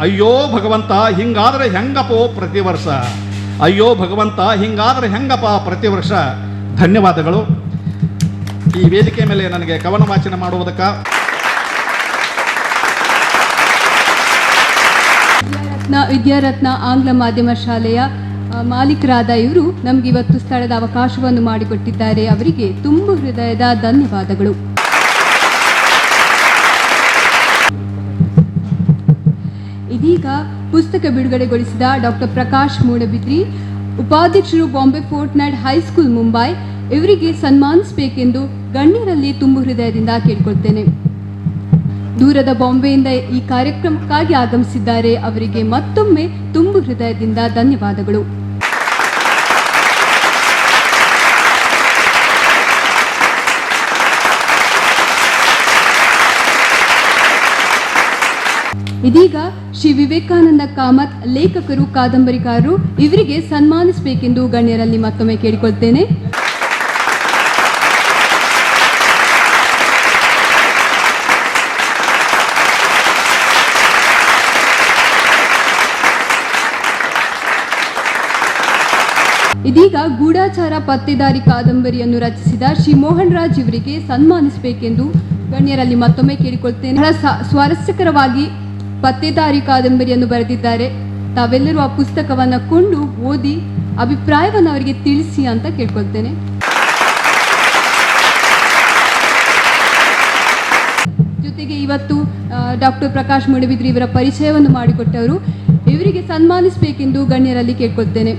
ಅಯ್ಯೋ ಭಗವಂತ ಹಿಂಗಾದ್ರೆ ಹೆಂಗಪೋ ಪ್ರತಿ ವರ್ಷ, ಅಯ್ಯೋ ಭಗವಂತ ಹಿಂಗಾದ್ರೆ ಹೆಂಗಪ್ಪ ಪ್ರತಿ ವರ್ಷ. ಧನ್ಯವಾದಗಳು. ಈ ವೇದಿಕೆ ಮೇಲೆ ನನಗೆ ಕವನ ವಾಚನ ಮಾಡುವುದಕ್ಕ ವಿದ್ಯಾರತ್ನ ಆಂಗ್ಲ ಮಾಧ್ಯಮ ಶಾಲೆಯ ಮಾಲೀಕರಾದ ಇವರು ನಮ್ಗೆ ಇವತ್ತು ಸ್ಥಳದ ಅವಕಾಶವನ್ನು ಮಾಡಿಕೊಟ್ಟಿದ್ದಾರೆ. ಅವರಿಗೆ ತುಂಬು ಹೃದಯದ ಧನ್ಯವಾದಗಳು. ಇದೀಗ ಪುಸ್ತಕ ಬಿಡುಗಡೆಗೊಳಿಸಿದ ಡಾಕ್ಟರ್ ಪ್ರಕಾಶ್ ಮೂಡಬಿದ್ರಿ, ಉಪಾಧ್ಯಕ್ಷರು Bombay fort night high school Mumbai, ಇವರಿಗೆ ಸನ್ಮಾನಿಸಬೇಕೆಂದು ಗಣ್ಯರಲ್ಲಿ ತುಂಬು ಹೃದಯದಿಂದ ಕೇಳಿಕೊಳ್ತೇನೆ. ದೂರದ ಬಾಂಬೆಯಿಂದ ಈ ಕಾರ್ಯಕ್ರಮಕ್ಕಾಗಿ ಆಗಮಿಸಿದ್ದಾರೆ. ಅವರಿಗೆ ಮತ್ತೊಮ್ಮೆ ತುಂಬು ಹೃದಯದಿಂದ ಧನ್ಯವಾದಗಳು. ಇದೀಗ ಶ್ರೀ ವಿವೇಕಾನಂದ ಕಾಮತ್, ಲೇಖಕರು, ಕಾದಂಬರಿಕಾರರು, ಇವರಿಗೆ ಸನ್ಮಾನಿಸಬೇಕೆಂದು ಗಣ್ಯರಲ್ಲಿ ಮತ್ತೊಮ್ಮೆ ಕೇಳಿಕೊಳ್ತೇನೆ. ಇದೀಗ ಗೂಢಾಚಾರ ಪತ್ತೆದಾರಿ ಕಾದಂಬರಿಯನ್ನು ರಚಿಸಿದ ಶ್ರೀ ಮೋಹನ್ ರಾಜ್ ಇವರಿಗೆ ಸನ್ಮಾನಿಸಬೇಕೆಂದು ಗಣ್ಯರಲ್ಲಿ ಮತ್ತೊಮ್ಮೆ ಕೇಳಿಕೊಳ್ತೇನೆ. ಬಹಳ ಸ್ವಾರಸ್ಯಕರವಾಗಿ ಪತ್ತೆದಾರಿ ಕಾದಂಬರಿಯನ್ನು ಬರೆದಿದ್ದಾರೆ. ತಾವೆಲ್ಲರೂ ಆ ಪುಸ್ತಕವನ್ನು ಕೊಂಡು ಓದಿ ಅಭಿಪ್ರಾಯವನ್ನು ಅವರಿಗೆ ತಿಳಿಸಿ ಅಂತ ಕೇಳ್ಕೊಳ್ತೇನೆ. ಜೊತೆಗೆ ಇವತ್ತು ಡಾಕ್ಟರ್ ಪ್ರಕಾಶ್ ಮೂಡಬಿದ್ರಿ ಇವರ ಪರಿಚಯವನ್ನು ಮಾಡಿಕೊಟ್ಟವರು, ಇವರಿಗೆ ಸನ್ಮಾನಿಸಬೇಕೆಂದು ಗಣ್ಯರಲ್ಲಿ ಕೇಳ್ಕೊಳ್ತೇನೆ.